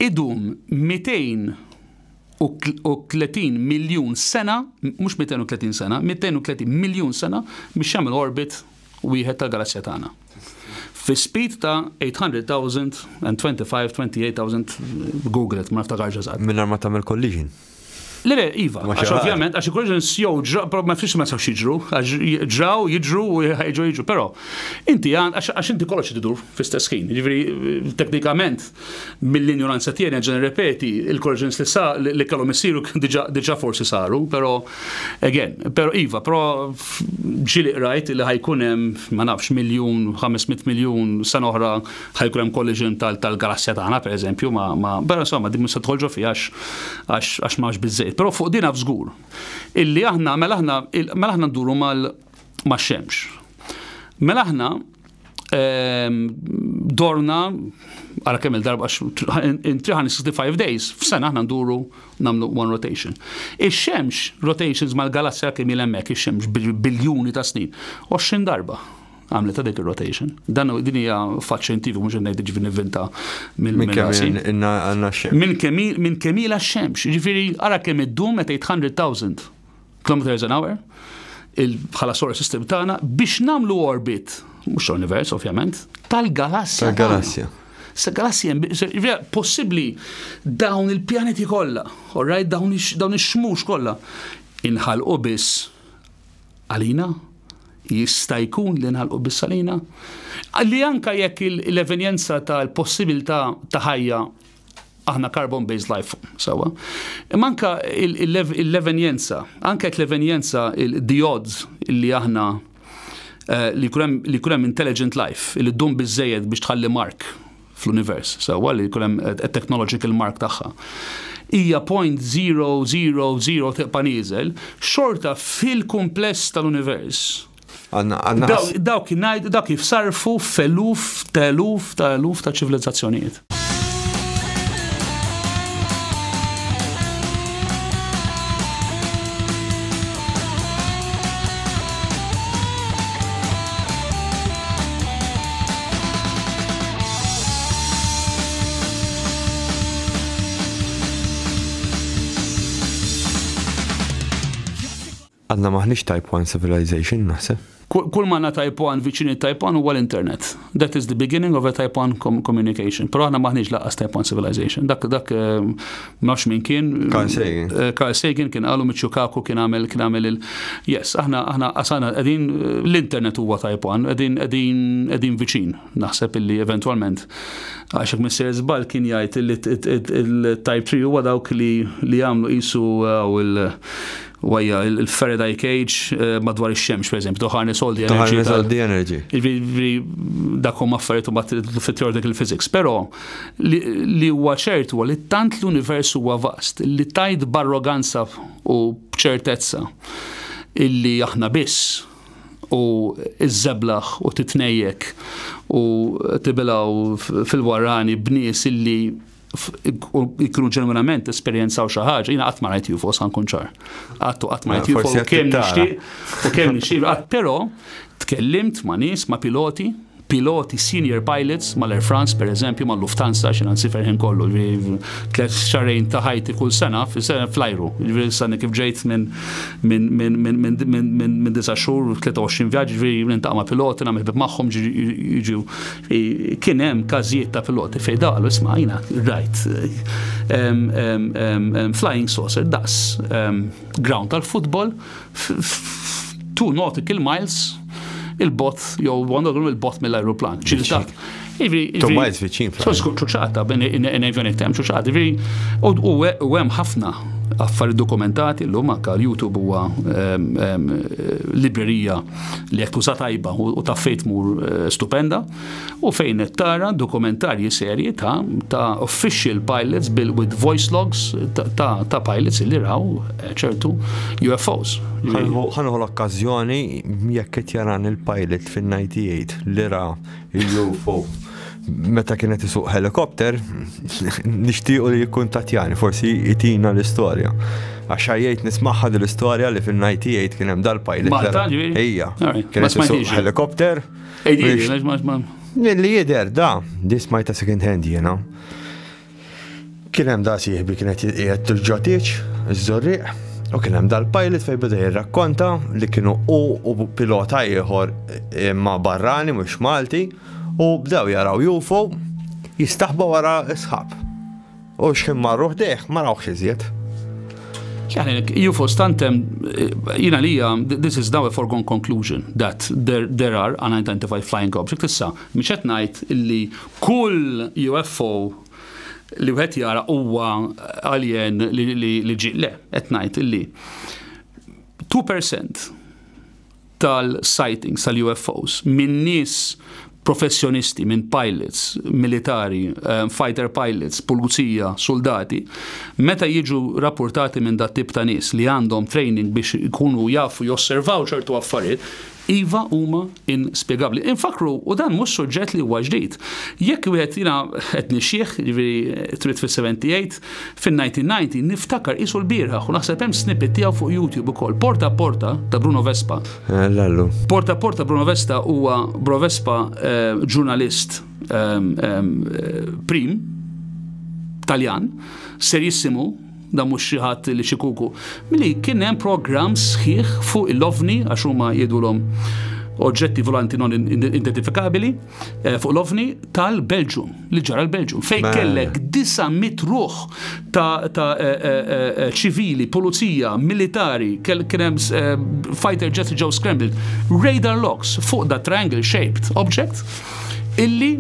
idum 230 miljun sena, mhux 230 sena, 230 miljun sena biex jagħmel orbit wieħed tal-galassja tagħna. Fi speed ta' 800,000 and 28,000 Google it, ma naftakarx eżatt. Minnar ma tagħmel collision. Le, Iva, għax ovvjament, għax il-collisions jow, ma fiex ma sawx jiġru, għax ġraw, jidru u jiġru, pero inti għax inti kollox tidur fl-istess ħin, ġifieri teknikament mill-ignoranza tiegħi ġen repeti il-collisions li kellhom isiru diġà forsi saru, pero again, pero Iva, però ġili rajt li ħajkun hemm ma nafx 500 miljun sena oħra ħajkun hemm collision tal-galassja tagħna pereżempju, però insomma din se tħolġu fiha għax m'hawnx biżżejjed. Però fuq din żgur illi aħna mela aħna nduru max-xemx. Mela aħna dorna għala kemm il-darba in 365 days f'sena aħna nduru nagħmlu one rotation. Ix-xemx rotations mal-galassja kemm il hemmhekk ix-xemx biljuni ta' snin. 20 darba għamlet ta' dik il-rotation. Dan din hija fatt xjentifiku mhux ngħid ġifieri nivvinta minn kemm ilha x-xemx. Ġifieri ara kemm iddum meta 800,000 kilometers an hour bħala solar system tagħna biex nagħmlu orbit, mhux l-univers ovvjament, tal-galassja. Tal-galassja. Sa-galassja, possibbli dawn il-pjaneti kollha, all right, dawn ix-xmux kollha inħalqu biss għalina. Jista' jkun li nħalqu bis-salina. Li anke jekk l-evenjenza tal-possibilità ta' ħajja aħna carbon-based life sewa. Imma anke l-evenjenza, anke jekk l-evenjenza the odds li aħna li jkun hemm intelligent life, li ddum biżżejjed biex tħalli mark fl-univers, sewa li jkun hemm technological mark tagħha. Hija 0.000 teqpa' nieżel xorta fil-kumpless tal-univers. Dawk jifsarfu f'eluf ta' ċivilizzazzjonijiet. Għadna maħniex type 1 civilization, naħseb. Kull manna type 1 viċini type 1 huwa l-internet. That is the beginning of a type 1 communication. Però aħna maħniex laqqas type 1 civilization. Dak nafx min kien. Carl Sagan kien qalu Michio Kaku kien għamel yes, aħna qasana qegħdin l-internet huwa type 1, qegħdin viċin. Naħseb illi eventwalment għaxek Mr. Zbal kien jgħid il-type 3 huwa dawk li jagħmlu qisu wajja il-Faraday cage madwar ix-xemx, per eżempju, harness all the energy. Harness all the energy. Dakom affarijiet fit-theoretical physics. Però li huwa ċert huwa li tant l-univers huwa vast, li tajt b'arroganza u b'ċertezza illi aħna biss u iż-żeblaħ u titnejjek u tibilgħu fil-warrani bnies illi ikunu ġenwinament esperjenzaw xi ħaġa, jiena qatt ma rajt UFOs ħankun ċar. Qatt ma rajt UFO u kemm nixtieq, però tkellimt ma' nies ma' piloti senior pilots mal-Air France, per eżempju, mal-Lufthansa, xina nsiferħin kollu, 3 xarrejn ta' ħajti kull sena fl-ajru. Sanni kif ġejt minn 9 xhur, 23 vjaġġ, nintaqa' ma' piloti, nagħmel bib magħhom jiġu. Kien hemm każijiet ta' piloti fejn dalu isma' jiena rajt flying saucer daqs ground tal-futbol 2 nautical miles il-bot, jew il-bot mill-aeroplan. Tomajt viċin. ċuċata, in-avionik tem ċuċata. U hemm ħafna affarijiet dokumentati l-lum anke YouTube huwa librerija li jekk tuża tajba u ta' fejt mur stupenda u fejn tara dokumentarji serji ta' official pilots with voice logs ta' pilots li raw ċertu UFOs. Ħanħu l-okkażjoni jekk qed jaran il-pilot fin-98 li ra il-UFO. Meta kienet isuq helikopter, nixtiequ li jikkuntattjani, forsi jitina l-istorja. Għax jgħid nismaħħa l-istorja li fin-98 kien hemm dal-pilot. Malta ġifieri? Ejja. Kienet isuq helikopter. Li jidher di smajta second hand jiena. Kien hemm da sieħbi kienet qiegħed il-ġotieġ, iż-żorriq, u kien hemm dal-pilot fejn beda jirrakkonta li kienu u pilota ieħor ma' barrani mhux Malti. U bdew jaraw UFO jistaħba wara isħab. U x'kien marruh deħ, ma rawx iżjed. Yani UFO stantem jina lija, this is now a foregone conclusion that there are unidentified flying objects. Issa, mhix qed ngħid illi kull UFO li wieħed jara huwa alien li ġie le, qed ngħid illi 2% tal-sightings tal-UFOs minn nies professjonisti, minn pilots, militari, fighter pilots, pulizija, soldati, meta jiġu rapportati minn dat tip ta' nies li għandhom training biex ikunu jafu josservaw ċertu affarijiet, iva huma inspjegabbli. Infakru, u dan mhux suġġett li huwa ġdid. Jekk wieħed jiena qed nixjieħ, trid fis-78, fin-1990 niftakar qisu l-bieraħ u naħseb hemm snippet tiegħu fuq YouTube ukoll. Porta Porta ta' Bruno Vespa. Lallu. Porta Porta Bruno Vespa huwa Bruno Vespa ġurnalist prim Taljan, serissimu, da mhux xi ħadd li xi kuku. Milli kien hemm programm sħiħ fuq il-ovni għax huma jgħidulhom oġġetti volanti non identifikabili fuq l-ovni tal-Belġum, li ġara l-Belġum. Fejn kellek 900 ruħ ta' ċivili, pulizija, militari, kien hemm fighter jets ġew scrambled, radar logs fuq da triangle shaped object illi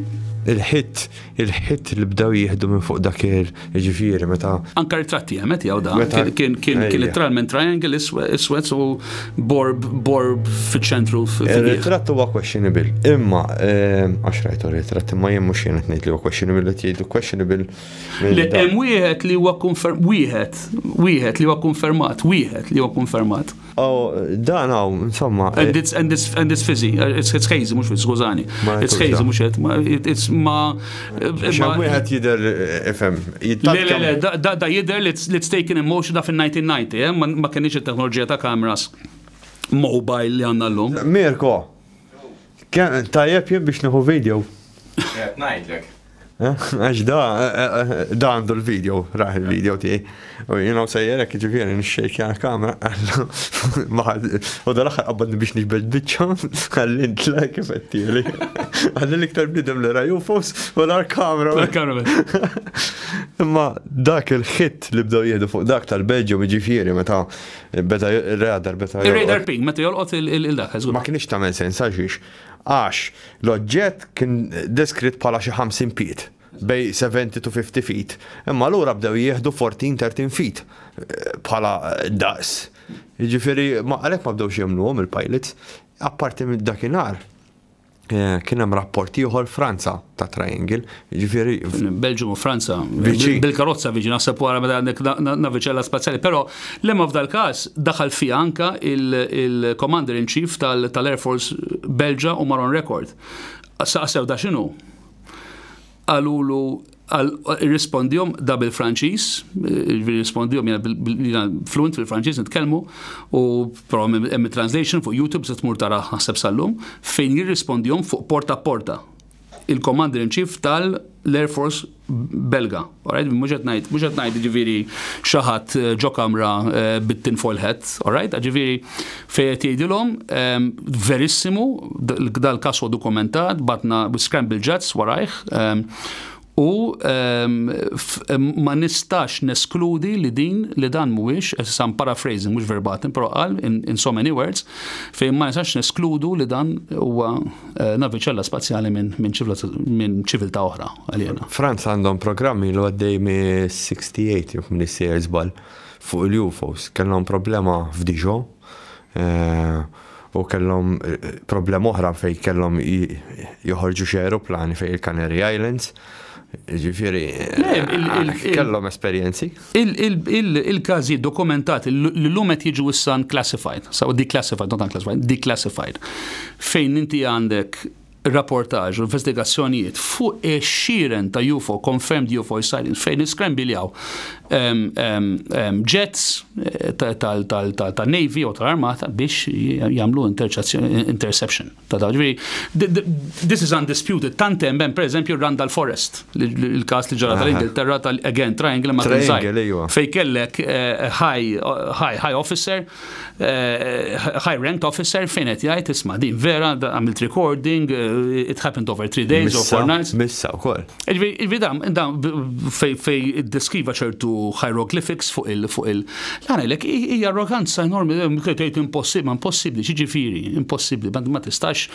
il-hit li bdew jieħdu minn fuq dak il-ġifieri meta. Anka ritratti hemm jew da. Kien literalment triangle iswed u borb fiċ-ċentru. Il-ritratt huwa questionable. Imma għax rajtu ritratt imma jien mhux jien qed ngħid li huwa questionable li jgħidu questionable. Hemm wieħed li huwa konfermat. Dan insomma. And it's fizzy. It's hazy mhux fizzy, skużani. It's hazy mhux qed ma wieħed jidher ifhem. Le, da jidher let's take an emotion da fin-1990, ma kienx it-teknoloġija ta' kameras mobile li għandna llum. Mirko, tajjeb jien biex nieħu video. Ngħidlek. Għax da għandu l-video, raħ il-video tiegħi. U jina sejjerek ġifieri nixxejkja l-kamera. U dal-aħħar qabbadni biex nixbed biċċa, għallint la kif qedtieli. Għalli l-iktar bnidem li ra UFOs u l-kamera. Imma dak il-ħitt li bdew jieħdu fuq dak tal-Belġium ġifieri meta beta ir-radar beta. Ir-radar ping meta jolqot il-dak. Ma kienx tagħmel sens għax l-oġġett kien deskritt bħala xi 50 feet, bej 70 to 50 feet. Imma l-ura bdew jieħdu 14-13 feet bħala daqs. Jiġifieri għalhekk ma bdewx jagħmluhom il-pilots, apparti minn dakinhar. Kien hemm rapport ieħor Franza ta' triangle, jiġifieri Belġium u Franza bil-karozza viġi naħseb wara meta għandek naviċella spazjali, però lemma f'dal każ daħal fih anke il-Commander in Chief tal-Air Force Belġa u mar on record. Saqsew da x'inhu? Qalulu rispondihom da bil-Franċiż, rispondihom jiena fluent fil-Franċiż nitkellmu u però hemm translation fuq YouTube se tmur tara ħaseb sal-lum fejn jirrispondihom fuq porta porta. Il-Commander in Chief tal-Air Force Belga. Alright, mhux qed ngħid ġifieri xi ħadd ġo kamra bit-tinfoil hat, alright? Ġifieri fejn qed jgħidilhom verissimu dal-każ huwa dokumentat batna scramble jets warajh. U ma nistax neskludi li dan mhuwiex, sam paraphrasing mhux verbatim, però qal in so many words, fejn ma nistax neskludu li dan huwa naviċella spazjali minn ċiviltà oħra għalina. Franza għandhom programmi li għaddej mi-68 jew minn is-sejjer żball fuq il-UFOs. Kellhom problema f'Dijon u kellhom problema oħra fejn kellhom joħorġu xi aeroplani fejn il-Canary Islands. Ġifieri kellhom esperjenzi. Il-każi dokumentati l-lum qed jiġu issa classified, so declassified, not unclassified, declassified. Fejn inti għandek rapportaġ u investigazzjonijiet fuq xieren ta' UFO, confirmed UFO sightings, fejn iskrambiljaw jets tal-Navy u tal-Armata biex jagħmlu interception. This is undisputed. Tantem ben, per eżempju, Randall Forest, il-każ li ġara tal-Ingilterra again triangle ma' fej kellek high officer, high ranked officer fejn qed jgħid isma' din vera għamilt recording, it happened over 3 days or 4 nights. Missa wkoll. Fej deskriva ċertu hieroglyphics fuq il. Għanelek hija arroganza enormi, tgħid impossibbli, xiġifieri, impossibbli, ma tistax.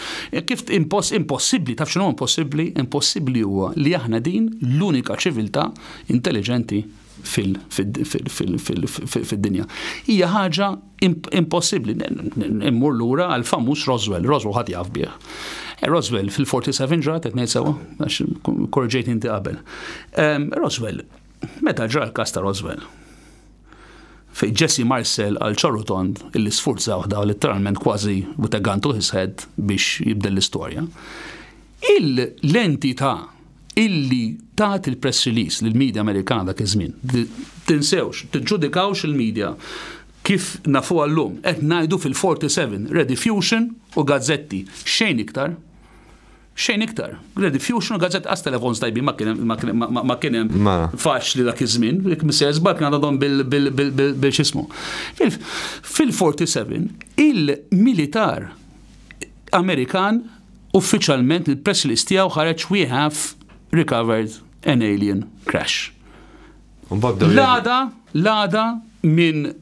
Kif impossibbli, taf x'inhu impossibbli? Impossibbli huwa li aħna din l-unika ċiviltà intelligenti fil-dinja. Hija ħaġa impossibbli. Immur lura għal famuż Roswell ħadd jaf bih. Roswell fil-47 ġrat qed ngħid sewwa għax korġejt inti qabel. Roswell, meta ġara l-każ ta' Roswell? Fej Jesse Marcel għal Charlton illi sfurza waħda literalment kważi with a gun to his head biex jibdel l-istorja. L-entità illi tat il-press release lill-medja Amerikana dak iż-żmien. Tinsewx, tiġġudikawx il-medja kif nafu għallum, qed ngħidu fil-47 Rediffusion u Gazzetti xejn iktar. Rediffusion u Gazzetti għas telefons tajbi ma kien hemm faċli dak iż-żmien, Mr. Esbar kien għadhom bil-xismu. Fil-47 il-militar Amerikan uffiċjalment il-press release tiegħu ħareġ we have recovered an alien crash. Lada minn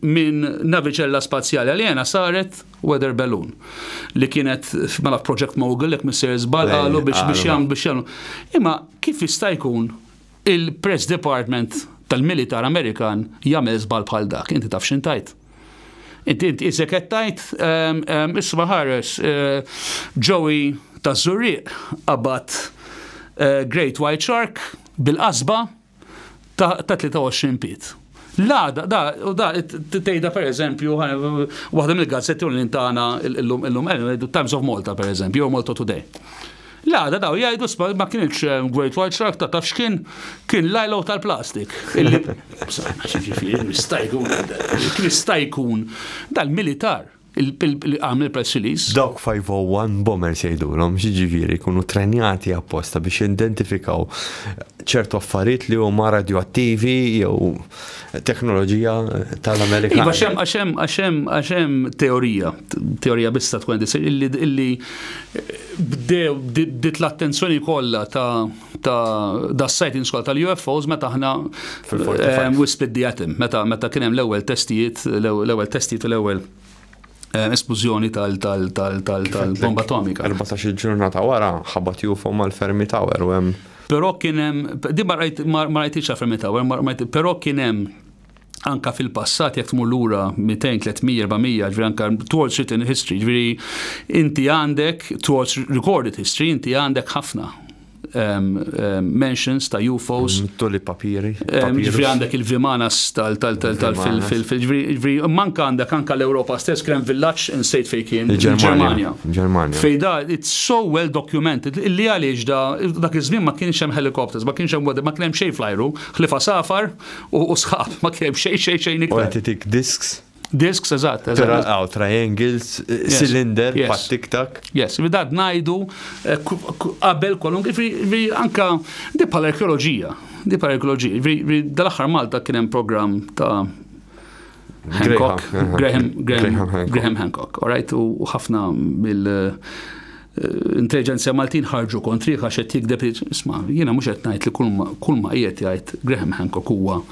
naviċella spazjali għaljena saret weather balloon li kienet mela Project Mogul lek Mr. Zbal għalu biex jagħmlu. Imma kif jista' jkun il-Press Department tal-Militar Amerikan jagħmel żbal bħal dak? Inti taf x'intajt? Inti isek qed tajt isma' ħares Joey ta' Zurriq qabat Great White Shark bil-qasba ta' 23 pit. Da tgħidha pereżempju waħda mill-gazzetti li ntana illum Times of Malta pereżempju jew Malta Today. Daw jgħidu ma kienx Great White Shark ta' taf x'kien lajlow tal-plastik. Jista' jkun dal-militar għamil press release. Dawk 501 bombers jgħidulhom ġifieri jkunu trenjati apposta biex identifikaw ċertu affarijiet li huma radioattivi jew teknoloġija tal-Amerikani. Għaxem teorija bissa tkun illi bdiet l-attenzjoni kollha ta' sightings kollha tal-UFOs meta aħna split the atom, meta kien hemm l-ewwel testijiet u l-ewwel esplużjoni tal-bomba atomika. 14 ġurnata wara ħabat UFO mal-Fermi Tower u hemm. Però kien hemm, di ma rajtix Fermi Tower, però kien hemm anka fil-passat jekk tmur lura 200, 300, 400, ġifieri anka towards written history, ġifieri inti għandek towards recorded history, inti għandek ħafna mentions ta' UFOs. Tolli papiri. Ġifieri għandek il-Vimanas ġifieri manka għandek anka l-Ewropa stess kien villaġġ in state fejn kien il-Ġermanja. Fejn da it's so well documented illi għaliex dak iż-żmien ma kienx hemm helicopters, ma kienx hemm ma kien hemm xejn flajru, ħlifa safar u sħab, ma kien hemm xejn iktar. U qed itik disks. Disks, eżatt. Triangles, cylinder, pat-tik-tak. Yes, vidad najdu qabel kolonk, anka di bħala arkeoloġija. Dal-aħħar Malta kien hemm programm ta' Hancock, Graham Hancock, alright, u ħafna intelligenzja Maltin ħarġu kontri għax qed jikdeb isma' jiena mhux qed ngħid li kull ma qiegħed jgħid Graham Hancock huwa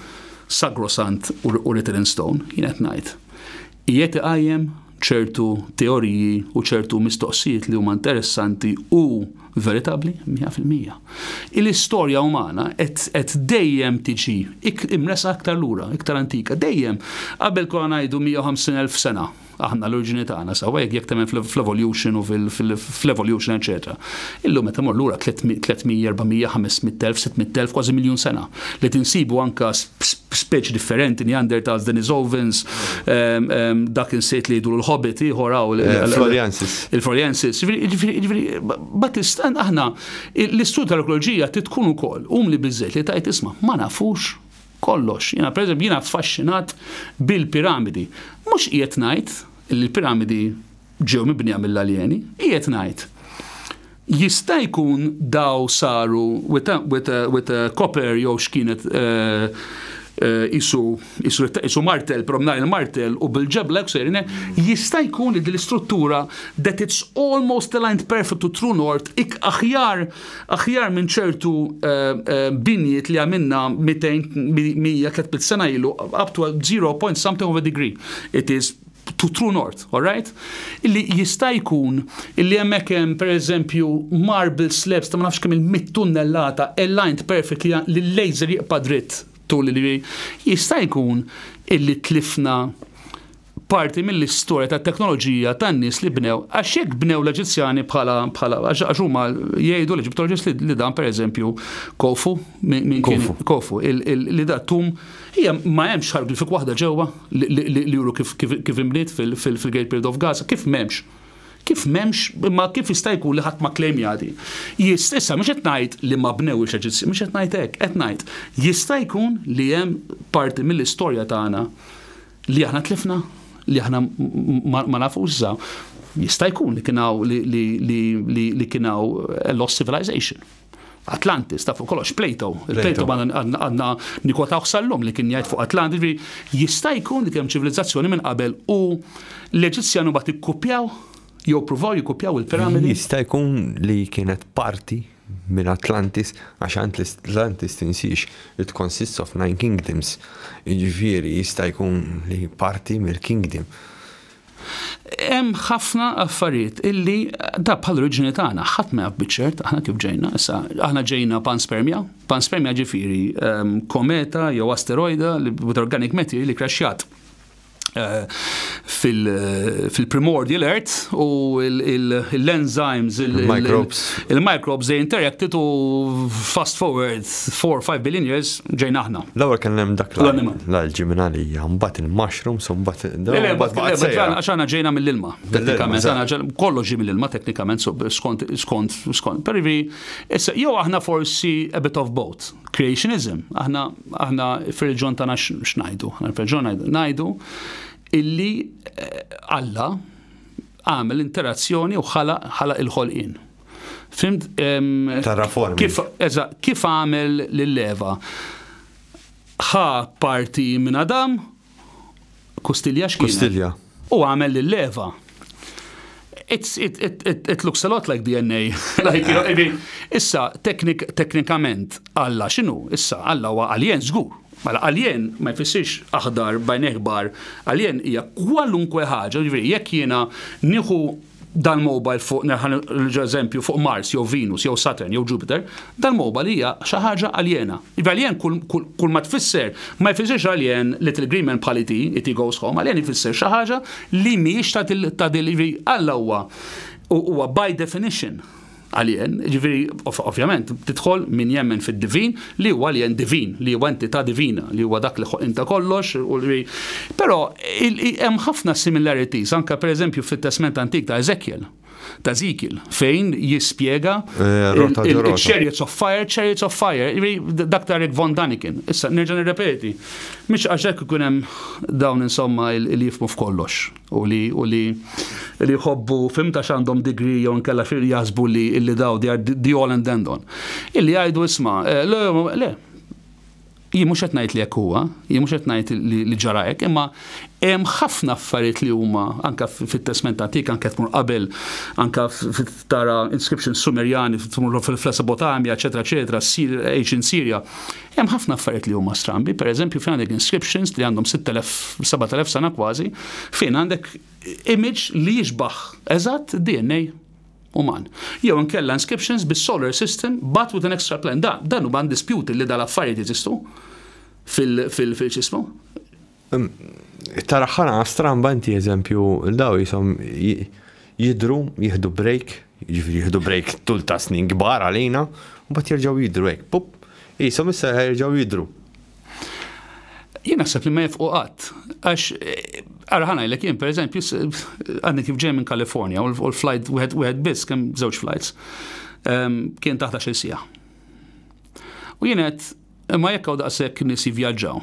sagrosant u written in stone, jien qed ngħid. Qiegħed iqajjem ċertu teoriji u ċertu mistoqsijiet li huma interessanti u veritabbli 100%. Il-istorja umana qed dejjem tiġi imresa aktar lura, iktar antika, dejjem qabel konna ngħidu 150,000 sena. Aħna l-oriġini tagħna sawa jekk temmen fl-evolution u fl-evolution eċetera. Illum meta mor lura 300, 400, 500,000, 600,000 kważi miljun sena. Li tinsibu anka speċi differenti, Neanderthals, Denisovans, dak insejt li jgħidu l-Hobbit ieħor il-Floriensis. Batistan aħna l-istudju tal-arkeoloġija tkun ukoll li biżżejjed li tajt isma' ma nafux kollox. Jiena affaxxinat bil-piramidi. Mhux qiegħed ngħid li l-piramidi ġew mibnija mill-aljeni, qiegħed ngħid jista' jkun daw saru with a copper jew x'kienet isu martel, promnar il-martel u bil-ġebla jista' jkun li l-istruttura that it's almost aligned perfect to true north aħjar minn ċertu binjiet li għamilna 200 sena ilu up to 0 point something of a degree. It is to true north, all right? Illi jista' jkun illi hemmhekk hemm pereżempju marble slabs ta' ma nafx kemm il-100 tunnellata aligned perfectly li l-laser jiqpa' dritt tul li jista' jkun illi tlifna parti mill-istorja tat-teknoloġija tan-nies li bnew għax hekk bnew l-Eġizzjani bħala għax huma jgħidu l-Eġiptoloġisti li dan pereżempju Kofu li da tum hija ma hemmx ħarglifik waħda ġewwa li juru kif imbniet fil-Great Pyramid of Gaza, kif m'hemmx. Kif m'hemmx, imma kif jista' jkun li ħadd ma klejm jagħti. Issa mhux qed ngħid li ma bnewx Eġizzjani, mhux qed ngħid hekk, qed ngħid jista' jkun li hemm parti mill-istorja tagħna li aħna tlifna, li aħna ma nafux żaw. Jista' jkun li kien hawn lost civilization. Atlantis, ta' fuq kollox, Plato għandna nikwotaw sal-lum li kien jgħid fuq Atlantis, jista' jkun li kien ċivilizzazzjoni minn qabel u l-Eġizzjani mbagħad ikkupjaw jew provaw jikupjaw il-piramidi. Jista' jkun li kienet parti minn Atlantis għax Atlantis tinsix it consists of 9 kingdoms. Jiġifieri jista' jkun li parti mill-kingdom. Hemm ħafna affarijiet illi da bħal oriġini tagħna ħadd ma jaf biċċert aħna kif ġejna. Issa aħna ġejna panspermja ġifieri kometa jew asteroida with organic matter li crashjat fil-primordial Earth u l-enzymes, il-microbes they interacted u fast forward 4-5 billion years ġejna aħna. L-ewwel kien hemm dak l-ġiminalija, mbagħad il-mushrooms u mbagħad għax ġejna mill-ilma teknikament, kollox ġie mill-ilma teknikament skont. Perivi, jew aħna forsi a bit of both. Creationism, aħna fir-reġjun tagħna x'ngħidu, ngħidu illi Alla għamel interazzjoni u ħala il-ħolqien. Fimt? Terraforming. Kif għamel l-leva? ħa parti minn Adam, Kustilja x'kienet? Kustilja. U għamel l-leva. It looks a lot like DNA. Issa, teknikament, Alla x'inhu? Issa, Alla huwa alien żgur. Mela alien ma jfissirx aħdar bajn eħbar, alien hija kwalunkwe ħaġa, jekk jiena nieħu dal-mobile fuq eżempju fuq Mars jew Venus jew Saturn jew Jupiter, dal-mobile hija xi ħaġa aljena. Alien kull ma tfisser ma jfissirx alien little green man bħaliti it goes home, alien jfisser xi ħaġa li mhijiex ta' delivery Alla huwa by definition alien, ovvjament, tidħol min jemmen fid-divin li huwa alien divin, li huwa entità divina, li huwa dak li inta kollox, però hemm ħafna similarities, anke pereżempju fit-Testament Antik ta' Ezekiel, fejn jispjega Chariots of Fire, dak ta' Rick Von Daniken. Issa nerġa' nirrepeti. Mhix għax hekk ikun hemm dawn insomma li jifhmu f'kollox u li jħobbu fimta x'għandhom degree jew nkella jaħsbu li daw the all and end on. Illi jgħidu isma' le. Jien mhux qed ngħid li hekk huwa, jien mhux qed ngħid li ġara hekk, imma hemm ħafna affarijiet li huma anke fit-Testament Antik, anke tmur qabel, anke tara inscriptions Sumerjani, tmur fil-Mesopotamja, eċetera, ancient Syria. Hemm ħafna affarijiet li huma strambi, pereżempju fejn għandek inscriptions li għandhom 7,000 sena kważi, fejn għandek image li jiġbaħ eżatt DNA uman. Jew nkella inscriptions bis-solar system but with an extra plan. Dan huma undisputed li dal-affarijiet jeżistu fil-ġismu. Tara ħana stramba inti eżempju daw jisom jidru, jieħdu break, jieħdu break tul ta' snin kbar għalina, u bat jerġgħu jidru hekk. Pup, jisom issa jerġgħu jidru. Jien naħseb li ma jifqu qatt. Għax arħana jlek jien, per eżempju, għandni kif ġej minn Kalifornja u l-flight wieħed biss kemm żewġ flights kien taħt 10 siegħa. U jien qed ma jekk hawn daqshekk nies jivvjaġġaw.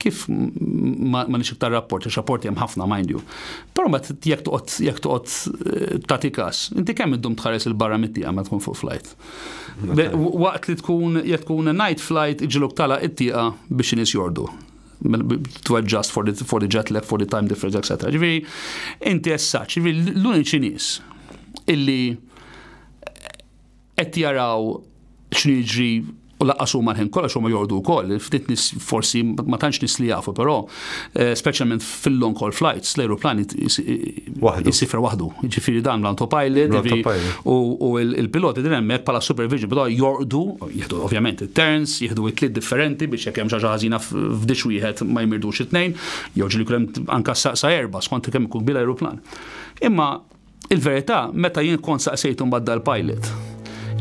Kif ma nix iktar rapporti hemm ħafna mind you. Però ma jekk toqgħod tagħti każ, inti kemm iddum tħares il-barra mit-tieqa ma tkun fuq flight. Waqt li tkun night flight iġiluk tala it-tieqa biex nies jordu. To adjust for the jet lag, for the time difference, etc. Ġifieri, inti as such, ġifieri l-uniċi nies illi qed jaraw x'nu jiġri u laqqasu marħin kollox huma jordu wkoll. Ftit nies forsi ma tantx nies li jafu, però speċjalment fil-long haul flights l-ajruplan jisifra waħdu. Ġifieri dan l-autopilot u l-piloti din hemmhekk bħala supervision bdew jorqdu, jieħdu ovvjament it-turns, jieħdu it-tliet differenti biex jekk hemm xi ħażina f'dix wieħed ma jmirdux it-tnejn, jew ġieli jkun hemm anke sa erba' skont kemm ikun bil-ajruplan. Imma il-verità meta jien kont saqsejtu mbagħad dal-pilot.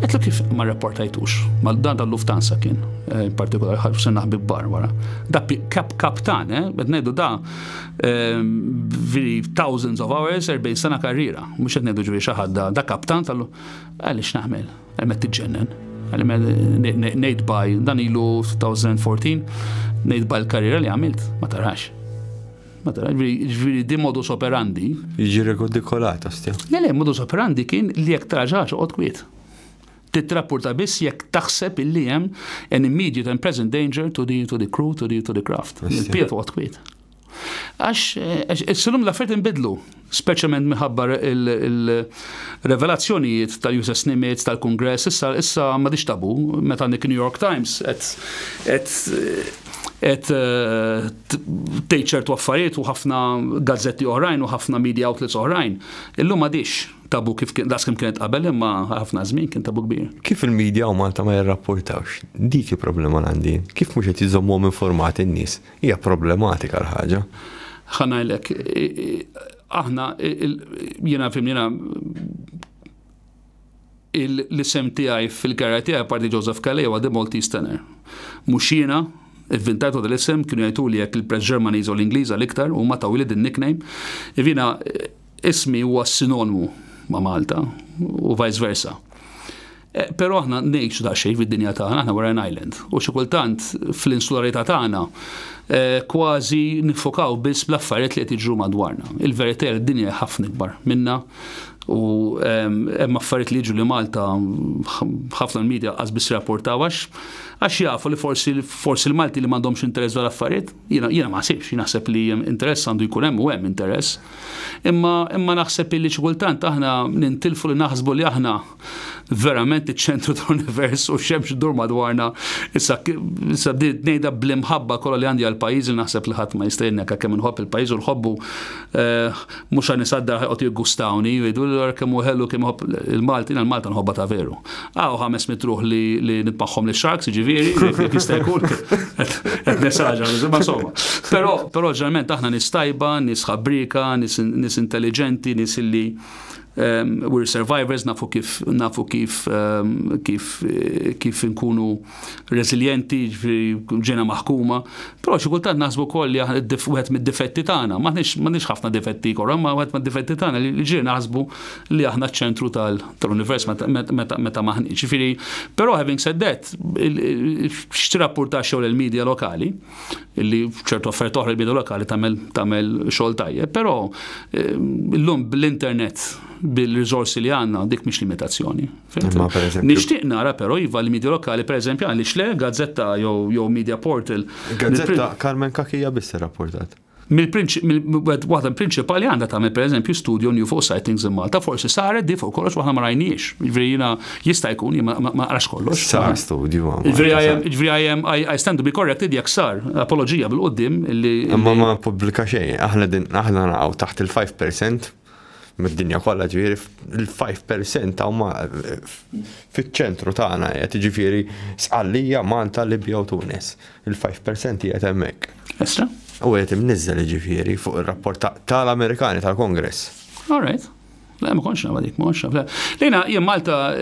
Għetlu kif ma rapportajtux, ma dan tal-Lufthansa kien, in partikolar, ħarfu naħbi bar wara. Da kaptan, bed nejdu da, thousands of hours, 40 sena karriera, mux għed nejdu ġviri xaħad da kaptan tal-lu, għalix naħmel, għalmet t-ġennen, għalmet nejd baj, dan ilu 2014, nejd baj l-karriera li għamilt, ma tarax. Ġviri di modus operandi. Iġi rekodikolat, astja. Le, modus operandi kien li jek taraġax uqot kwiet. Titrapporta biss jekk taħseb illi hemm an immediate and present danger to the crew, to the craft. Il-piet u għatkwiet. Għax s-silum l-affert inbidlu, speċjalment minħabba il-revelazzjonijiet tal-USS Nimitz, tal-Kongress, issa ma diċ tabu, meta għandek New York Times, et tejċertu affarijiet u ħafna gazzetti oħrajn u ħafna media outlets oħrajn. Illum ma diċ tabu kif daskem kienet qabel imma ħafna żmien kien tabu kbir. Kif il-medja u Malta ma jirrapportawx? Dik il-problema għandi. Kif mhux qed iżommhom informati n-nies? Hija problematika l-ħaġa. Ħanajlek, aħna jiena l-isem tiegħi fil-karriera tiegħi parti Joseph Calais huwa The Maltese Tenor. Mhux jiena il-vintajtu dal-isem kienu jgħidu li jekk il-press Ġermaniż u l-Ingliż l-iktar u ma tawili din nickname. Jiena ismi huwa sinonimu ma' Malta u vice versa. Però aħna ngħixu daqsxejn fid-dinja tagħna, aħna we're an island. U xi kultant fl-insularità tagħna kważi nifokaw biss bl-affarijiet li qed jiġru madwarna. Il-verità d-dinja ħafna ikbar minna u hemm affarijiet li jiġu li Malta ħafna l-medja qas biss rapportaw għax jafu li forsi l-Malti li m'għandhomx interess dwar affarijiet, jiena ma ħsibx, naħseb li interess għandu jkun hemm u hemm interess. Imma naħseb li xi kultant aħna nintilfu li naħsbu li aħna verament iċ-ċentru tal-univers u x'hemmx dur madwarna. Issa bdiet ngħidha bl-imħabba kollha li għandi għall-pajjiż li naħseb li ħadd ma jista' jgħinnek kemm inħobb il-pajjiż u nħobbu mhux għan nisaddar ħoqgħod jiggustawni, jgħidu kemm hu ħellu kemm iħobb il-Malti, il-Malta nħobba ta' veru. 500 ruħ li nitbaħħom li sharks, jiġifieri jista' jkun qed nesaġa, ma insomma. Però ġeneralment aħna nies tajba, nies ħabbrika, nies intelligenti, nies illi we're survivors, nafu kif nkunu resilienti, ġena maħkuma, però xi kultant naħsbu wkoll li wieħed mid-difetti tagħna, m'għandniex ħafna difetti korra, ma wieħed mid-difetti tagħna li ġieli naħsbu li aħna ċ-ċentru tal-univers meta maħniex. Ġifieri, però having said that, x'tirrapporta xogħol il-medja lokali, illi ċertu affarijiet oħra il-medja lokali tagħmel xogħol tajjeb, però llum bl-internet bil-riżorsi li għandna dik mhix limitazzjoni. Nixtieq nara però iva l-medja lokali pereżempju għaliex le gazzetta jew media portal. Gazzetta Carmen Kakija biss irrapportat. Waħda prinċipali għandha tagħmel pereżempju studio new fuq sightings in Malta, forsi saret di fuq kollox waħna ma rajniex. Jiġifieri jista' jkun ma qarax kollox. Sar studio. Jiġifieri I stand to be corrected jekk sar apoloġija bil-qudiem illi. Imma ma pubblika xejn, aħna naqgħu taħt il-5% mid-dinja kollha, ġifieri il-5% huma fiċ-ċentru tagħna qed jiġifieri Sqallija, Malta, Libja u Tunis. Il-5% qiegħed hemmhekk. Estra? U qed imniżżel jiġifieri fuq ir-rapport tal-Amerikani tal-Kongress. All right. La ma kontx nagħmel dik, ma kontx nagħmel. Lejna jien Malta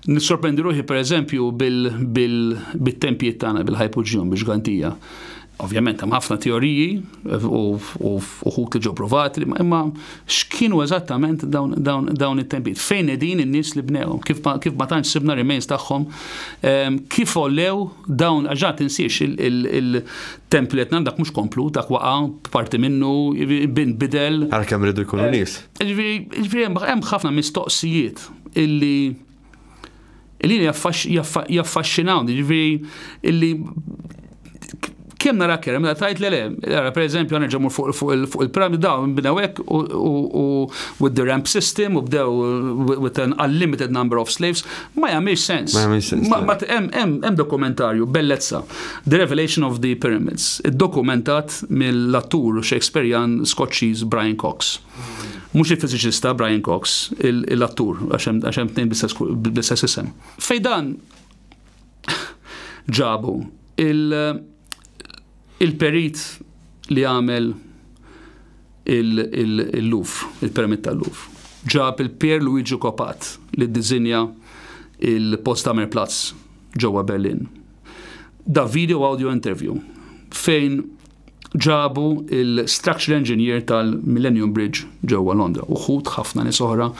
nissorprendi ruħi pereżempju bit-tempijiet tagħna bil-ħajpoġġjon biex gantija. Ovvjament hemm ħafna teoriji u ħut li ġew provati, imma x'kienu eżattament dawn it-tempijiet? Fejn qegħdin in-nies li bnewhom? Kif ma tantx sibna remains tagħhom? Kif ollew dawn għaġa tinsiex il-templi qed dak mhux komplu, dak waqa' parti minnu bidel. Għalkemm ridu jkunu nies. Ġifieri hemm ħafna mistoqsijiet illi jaffaxxinawni, ġifieri illi kemm nara kerem, meta tajt le, pereżempju għana ġemmur fuq il-piramidi dawn bdew hekk u with the ramp system u bdew with an unlimited number of slaves, ma jagħmilx sens. Hemm dokumentarju bellezza, The Revelation of the Pyramids, iddokumentat mill-attur Shakespearean Scotchiż Brian Cox. Mhux il-fiżiċista Brian Cox, l-attur, għax hemm tnejn bl-istess isem. Fejn dan ġabu il-perit li għamel il-Louvre, il-Piramid tal-Louvre. Ġab il-Pier Luigi Copat li ddiżinja il-Potsdamer Platz ġewwa Berlin. Da video audio interview fejn ġabu il-structural engineer tal-Millennium Bridge ġewwa Londra. Uħud ħafna nies oħra,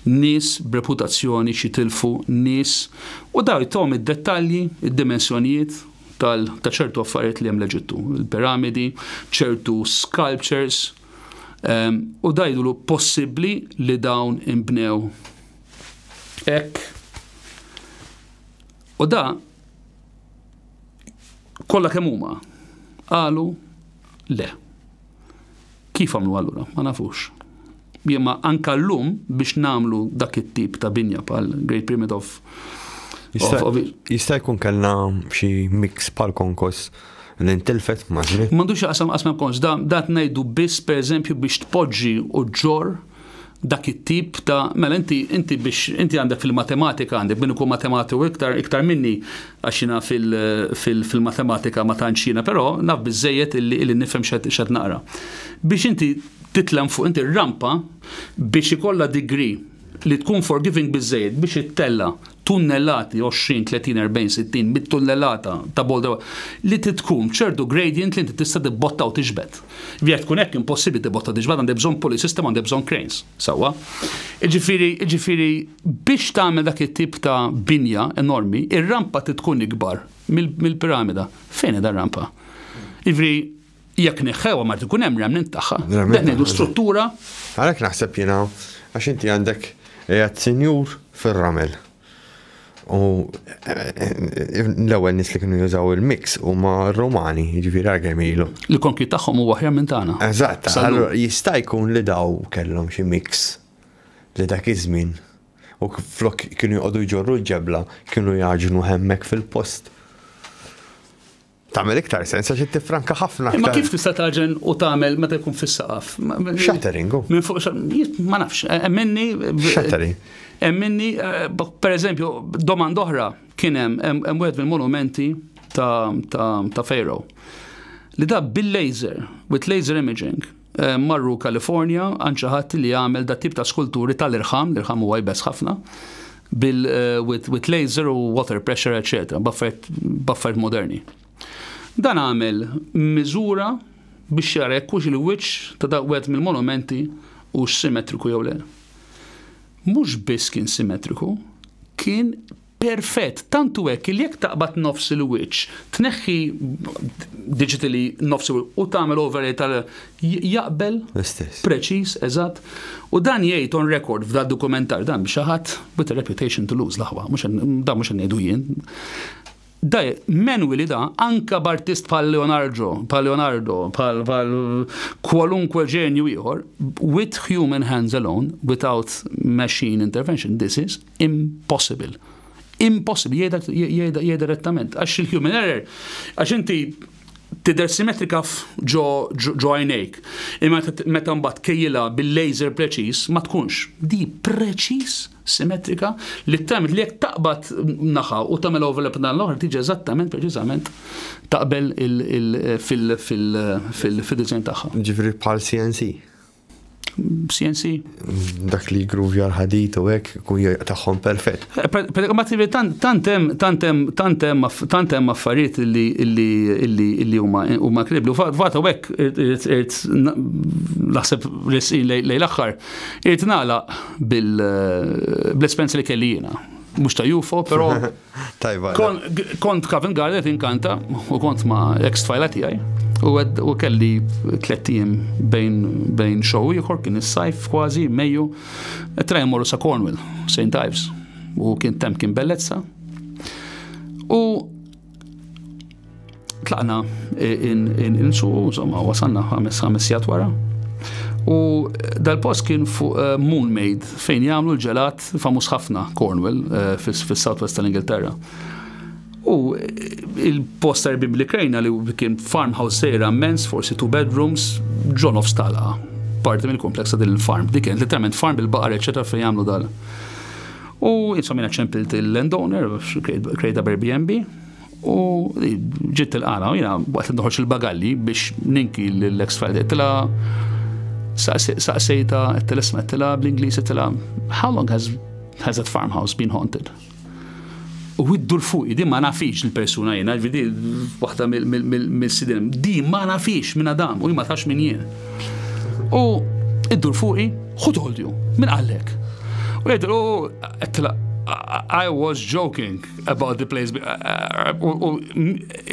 nies b'reputazzjoni xi tilfu, nies u daw jittom id-dettalji, id-dimensjonijiet ta' ċertu affarijiet li hemm l-Eġittu, il-piramidi, ċertu sculptures, u dajdulu possibbli li dawn imbnew hekk. U da kollha kemm huma qalu le. Kif għamlu allura? Ma nafux. Jemma anka llum biex nagħmlu dak it-tip ta' binja bħal Great Pyramid of Jista' jkun kellna xi mix bħal konkos li intilfet maġri. M'għandux qasam konkos, dat ngħidu biss pereżempju biex tpoġġi u ġor dak it-tip ta' mela inti għandek fil-matematika għandek min ikun matematiku iktar minni għax jiena fil-matematika ma tantx jiena, però naf biżejjed illi nifhem x'qed naqra. Biex inti titlem fuq inti rampa biex ikollha degree li tkun forgiving biżejjed biex ittella tunnellati 20, 30, 40, 60 bit-tunnellata ta' bolda li tkun ċertu gradient li inti tista' tibbotta u tiġbed. Vjek tkun hekk impossibbli tibbotta tiġbed għandek bżonn pulley system, għandek bżonn cranes. Sewwa. Jiġifieri biex tagħmel dak it-tip ta' binja enormi, ir-rampa tkun ikbar mill-piramida. Fejn da rampa? Ivri, jekk neħħewa ma tkun hemm remnant tagħha. Dan ngħidu struttura. Għalhekk naħseb jiena għax inti għandek qiegħed sinjur fir-ramel. U l-ewwel nies li kienu jużaw il-mix huma Romani, jiġifieri għargem ilu. L-konkit tagħhom huwa aħjar minn tagħna. Eżatt, allura jista' jkun li daw kellhom xi mix li dak iż-żmien. U flok kienu jqogħdu jġorru l-ġebla, kienu jaġnu hemmhekk fil-post. Tagħmel iktar sens għax tifranka ħafna aktar. Ma kif tista' taġen u tagħmel meta jkun fis-saqaf? Shattering. Minn fuq ma nafx, Shattering. Minni, per eżempju, domanda oħra kien hemm wieħed mill-monumenti ta' Pharaoh. Li da bil-laser, with laser imaging, marru California għanċaħat li jagħmel da tip ta' skulturi tal-irħam, l-irħam huwa jbes ħafna, with laser u water pressure, etc. Baffert moderni. Dan għamel miżura biex jara jekkux il-wiċċ ta' wieħed mill-monumenti u simmetriku jew le. Mhux biss kien simmetriku, kien perfett, tantu hekk li jekk taqbad nofs il-wiċċ, tneħħi digitally nofs u tagħmel overlay jaqbel preċiż, eżatt. U dan jgħid on record f'da dokumentar dan biex ħadd with a reputation to lose laħwa, dan mhux ngħidu jien. Da menwili da anka b'artist bħal Leonardo, bħal kwalunkwe ġenju ieħor, with human hands alone, without machine intervention, this is impossible. Impossible, jgħida direttament. Għax il-human error, għax inti tidher simmetrika ġo għajnejk. Imma meta mbagħad kejjilha bil-laser preċiż ma tkunx. Di preċiż simmetrika li tagħmel li jekk taqbad naħa u tagħmel overlap dan l-oħra tiġi eżattament preċiżament taqbel fil-design tagħha. Ġifieri bħal CNC. CNC. Dak li gruvja l-ħadit u hekk kun tagħhom perfett. Tantem affarijiet li huma kribli. U fata hekk naħseb lejn l-aħħar irid nagħlaq bl-esperienza li kelli jiena. Mhux ta' UFO, però kont Covent Garden inkanta u kont ma' ex-tfajla tiegħi. U kelli 3 tiem bejn show ieħor kien is-sajf kważi Mejju trejn morru sa Cornwall, St. Ives. U kien bellezza. U tlaqna insu, insomma, wasanna 5 sigħat wara. U dal-post kien fuq Moonmaid fejn jagħmlu l-ġelat famuż ħafna Cornwall fis-Southwest tal-Ingilterra. U il-post tarbim li krejna li kien farmhouse sejra immens, forsi 2 bedrooms, John of Stala, parti mill-kompleksa del-farm. Dik kien literalment farm bil-baqar, eċetera, fejn jagħmlu dal. U insomma ċempilt il-landowner, krejda Airbnb, u ġiet il-qara, u jiena waqt nħorġ il-bagalli biex ninki l-ex-Friday saqsejta t-telesma bl-Ingliż how long has that farmhouse been haunted? U iddur fuq, di ma nafix il-persuna jena, vidi waħda mill-sidin, di ma nafix minn Adam, u ma tax minn jien. U iddur fuqi, who told you? Min għallek? U jgħidu, I was joking about the place.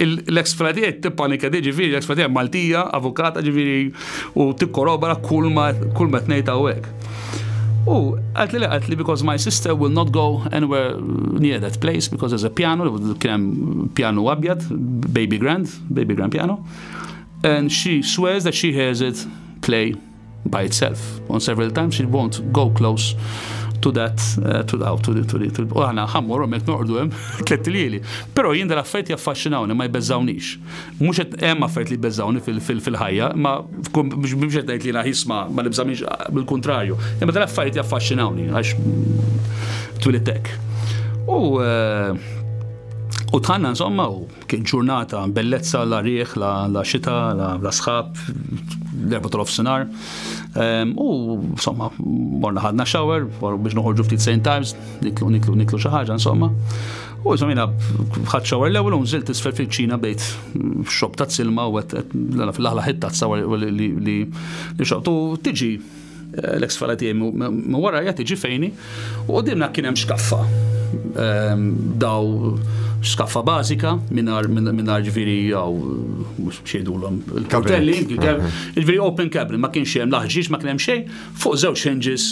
L-ex-fradiet tippanika di ġifiri, l-ex-fradiet Maltija, avukata ġifiri, u tikkorobara kull ma t-nejta u għek. Oh, għatli, because my sister will not go anywhere near that place because there's a piano, piano abjad, baby grand piano, and she swears that she hears it play by itself. On several times she won't go close to that, u għana ħammur mek nordu tlettilili. Pero jien dal-affarijiet jaffaxxinawni, ma jbeżawnix. Mhux hemm affarijiet li jbeżawni fil-ħajja, ma mhux qed ngħid li jisma' ma nibżamix bil-kuntrarju. Imma dal-affarijiet jaffaxxinawni għax twilittek. U tħanna insomma, kien ġurnata bellezza, la rieħ, la xita, la sħab, l-erba tal-ofsinar. U insomma, morna ħadna shower, biex noħorġu ftit St. Ives, niklu xi ħaġa insomma. U insomma jiena ħadd shower l-ewwel u nżilt isfel fil-ċina bejt xob ta' silma u fil-aħla ħitta tsawer li xobt. U tiġi l-ex-fala tiegħi ma warajja tiġi fejni u qudiemna kien hemm xkaffa. Daw skaffa bażika mingħajr ġifieri jew mhux xejdulhom il-kartelli, ġifieri open cabinet, ma kienx hemm laħġiex, ma kien hemm xejn, fuq żewġ hinges.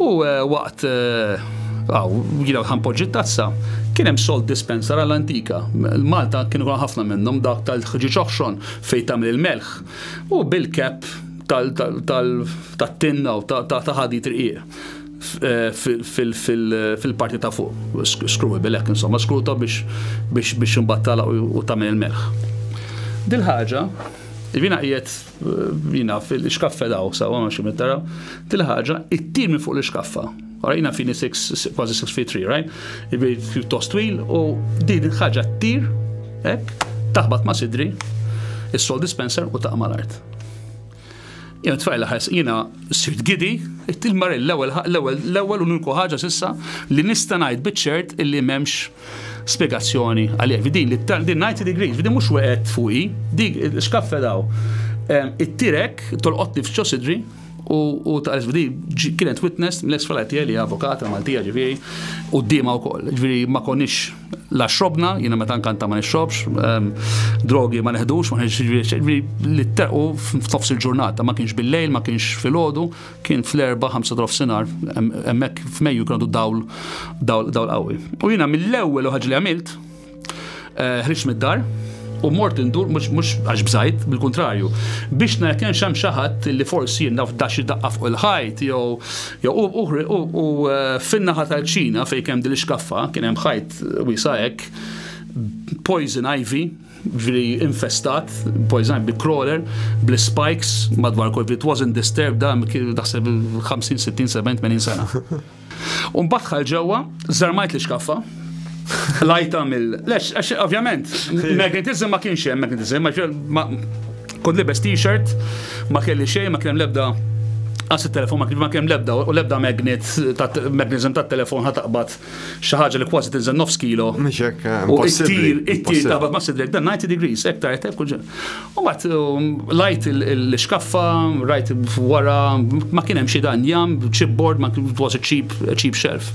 U waqt jiena ħanpoġġi t-tazza, kien hemm salt dispenser għall-antika. Malta kienu ħafna minnhom dak tal-ħġieġ oħxon fejn tagħmel il-melħ u bil-kep tat-tinna u ta' ħadit irqiq fil-parti ta' fuq, screwable hekk insomma, skruta biex imbattala u tagħmel il-melħ. Dil-ħaġa, jiena qiegħed fil-xkaffa daw sawa ma xi tara, dil-ħaġa ittir minn fuq l-xkaffa. Jiena fini kważi 6 feet 3, right? Pjuttost twil u din ħaġa ttir hekk taħbad ma' sidri is-salt dispenser u taqa' mal-art. Jena tfajla jiena sirt gidi, il-mar l-ewwel uniku ħaġa sissa li nista' ngħid biċ-ċert illi m'hemmx spjegazzjoni għalih. Din 90 degrees, din mhux weqgħet fuqi, dik xkaffa daw. It-tirek tolqotni f'ċo sidri u tal-SVD kienet witness mill-ex falatija li avokata Maltija ġifieri u d-dima wkoll. Ġifieri ma konniex la xrobna, jiena meta nkanta ma nixrobx, drogi ma neħdux, ma ġifieri li terqu f'nofs il-ġurnata, ma kienx bil-lejl, ma kienx filgħodu, kien fl-4-5 nofsinhar, hemmhekk f'Mejju kienu dawl qawwi. U jiena mill-ewwel ħaġa li għamilt ħriġt mid-dar u mort indur mhux għax bżajt, bil-kontrarju, biex kien hemm xi ħadd li forsi naf dax daqqa fuq il-ħajt jew fin-naħa tal-Ċina fejn kemm din l-iskaffa kien hemm ħajt wiesa hekk poison ivy, ġifieri infestat, poison ivy crawler, bl-spikes madwar kol, it wasn't disturbed da daħseb 50, 60, 70, 80 sena. U mbagħad ħal ġewwa, żarmajt l-iskaffa, lajta lex, ovvjament, magnetizm ma kienx hemm magnetizm, kont libes t-shirt, ma kelli xejn, ma kien hemm l-ebda il-telefon ma kien hemm l-ebda magnetizm tat-telefon ħataqbad xi ħaġa li kważi tinżel nofs kilo. Mhix hekk impossibbli. It-tir taqbad ma' sidrek dan 90 degrees, hekk tara kull ġen. U mbagħad lajt l-xkaffa, rajt wara ma kien hemm xi danjam, chipboard, ma was a cheap shelf.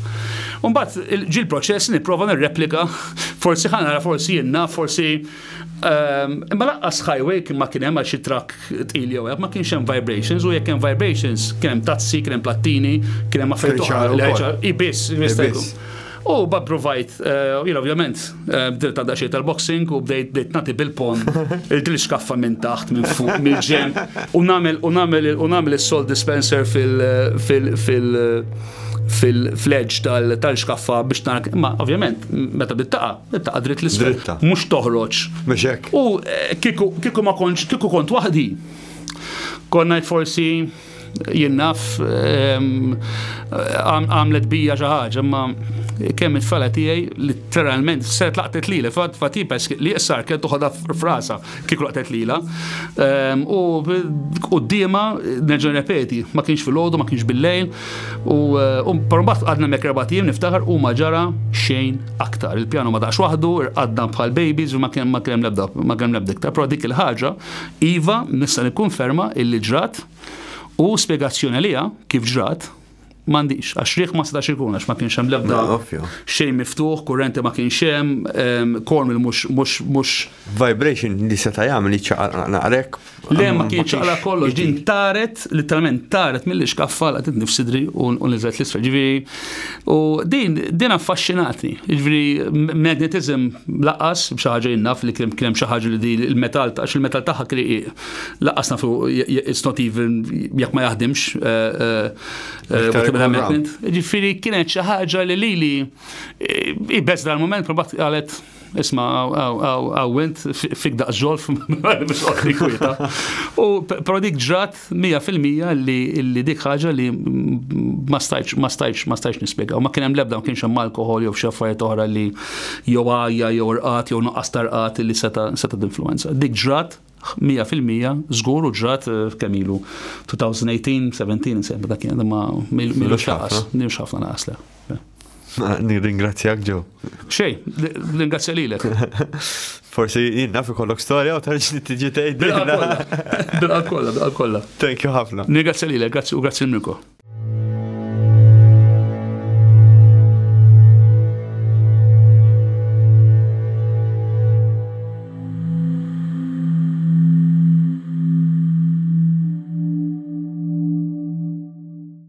U mbagħad ġie l-proċess nipprova nirreplika, forsi ħanara, forsi jenna, forsi imma laqqas highway kien ma kien hemm għal xi trakk tqil jew ma kienx hemm vibrations u jekk hemm vibrations kien hemm tazzi, kien hemm plattini, kien hemm affarijiet oħra biss. U provajt, ovvjament, bdiet għadha xejn tal-boxing u bdejt nagħti bil-pon il-xkaffa minn taħt, minn fuq, mill-ġenb u nagħmel is-salt dispenser fil-fledge tal-xkaffa biex tarak, ma ovvjament, meta bittaqa dritt l-isfel, mhux toħroġ. U kieku kont waħdi, konna forsi jinnaf għamlet bija xi ħaġa, imma kemm it-tfala tiegħi literalment set laqtet lila, fatipes li issar kien toħodha f'rasha kieku laqtet lila. U qudiema nerġa' repeti, ma kienx filgħodu, ma kienx bil-lejl, u mbagħad għadna mekrabatijiem niftaħar u ma ġara xejn aktar. Il-pjano ma daqx waħdu, għadna bħal babies u ma kien lebda iktar. Però dik il-ħaġa iva nista' nikkunferma illi ġrat u spjegazzjoni għaliha kif ġrat m'għandix, għax riħ ma setax ikun, għax ma kienx hemm l-ebda xejn miftuħ, kurrenti ma kienx hemm, kormil mhux vibration li seta' jagħmel jiċċaqlaq naqrek. Le ma kienx ċaqlaq kollox, din taret, literalment taret mill-iskaffa laqtitni f'sidri u niżlet l-isfel. Ġifieri u din affaxxinatni. Ġifieri magnetizm laqqas b'xi ħaġa jinnaf li kien hemm xi ħaġa li il-metall għax il-metall tagħha kien laqqas nafu it's not even jekk ma jaħdimx ġifiri kienet xi ħaġa li bes dal-moment probat qalet isma' għawint fik daqsġolf biex qoqli kwieta. U però dik ġrat 100% li dik ħaġa li ma stajtx nispjega. U ma kien hemm l-ebda, ma kienx hemm alkohol jew xi affarijiet oħra li jew għajja jew irqat jew nuqqas tarqat li seta' influenza. Dik ġrat 100% żgur u ġrat kemm ilu 2018-17 insejn dak kien ma milu xaqas, nix ħafna naqasla. Nirringrazzjak ġew. Xej, ringrazzja lilek. Forsi jiena fi kollok storja u tarġi tiġi tgħid. Bil-kollha. Thank you ħafna. Nirringrazzja lilek, grazzi u grazzi l-Mirko.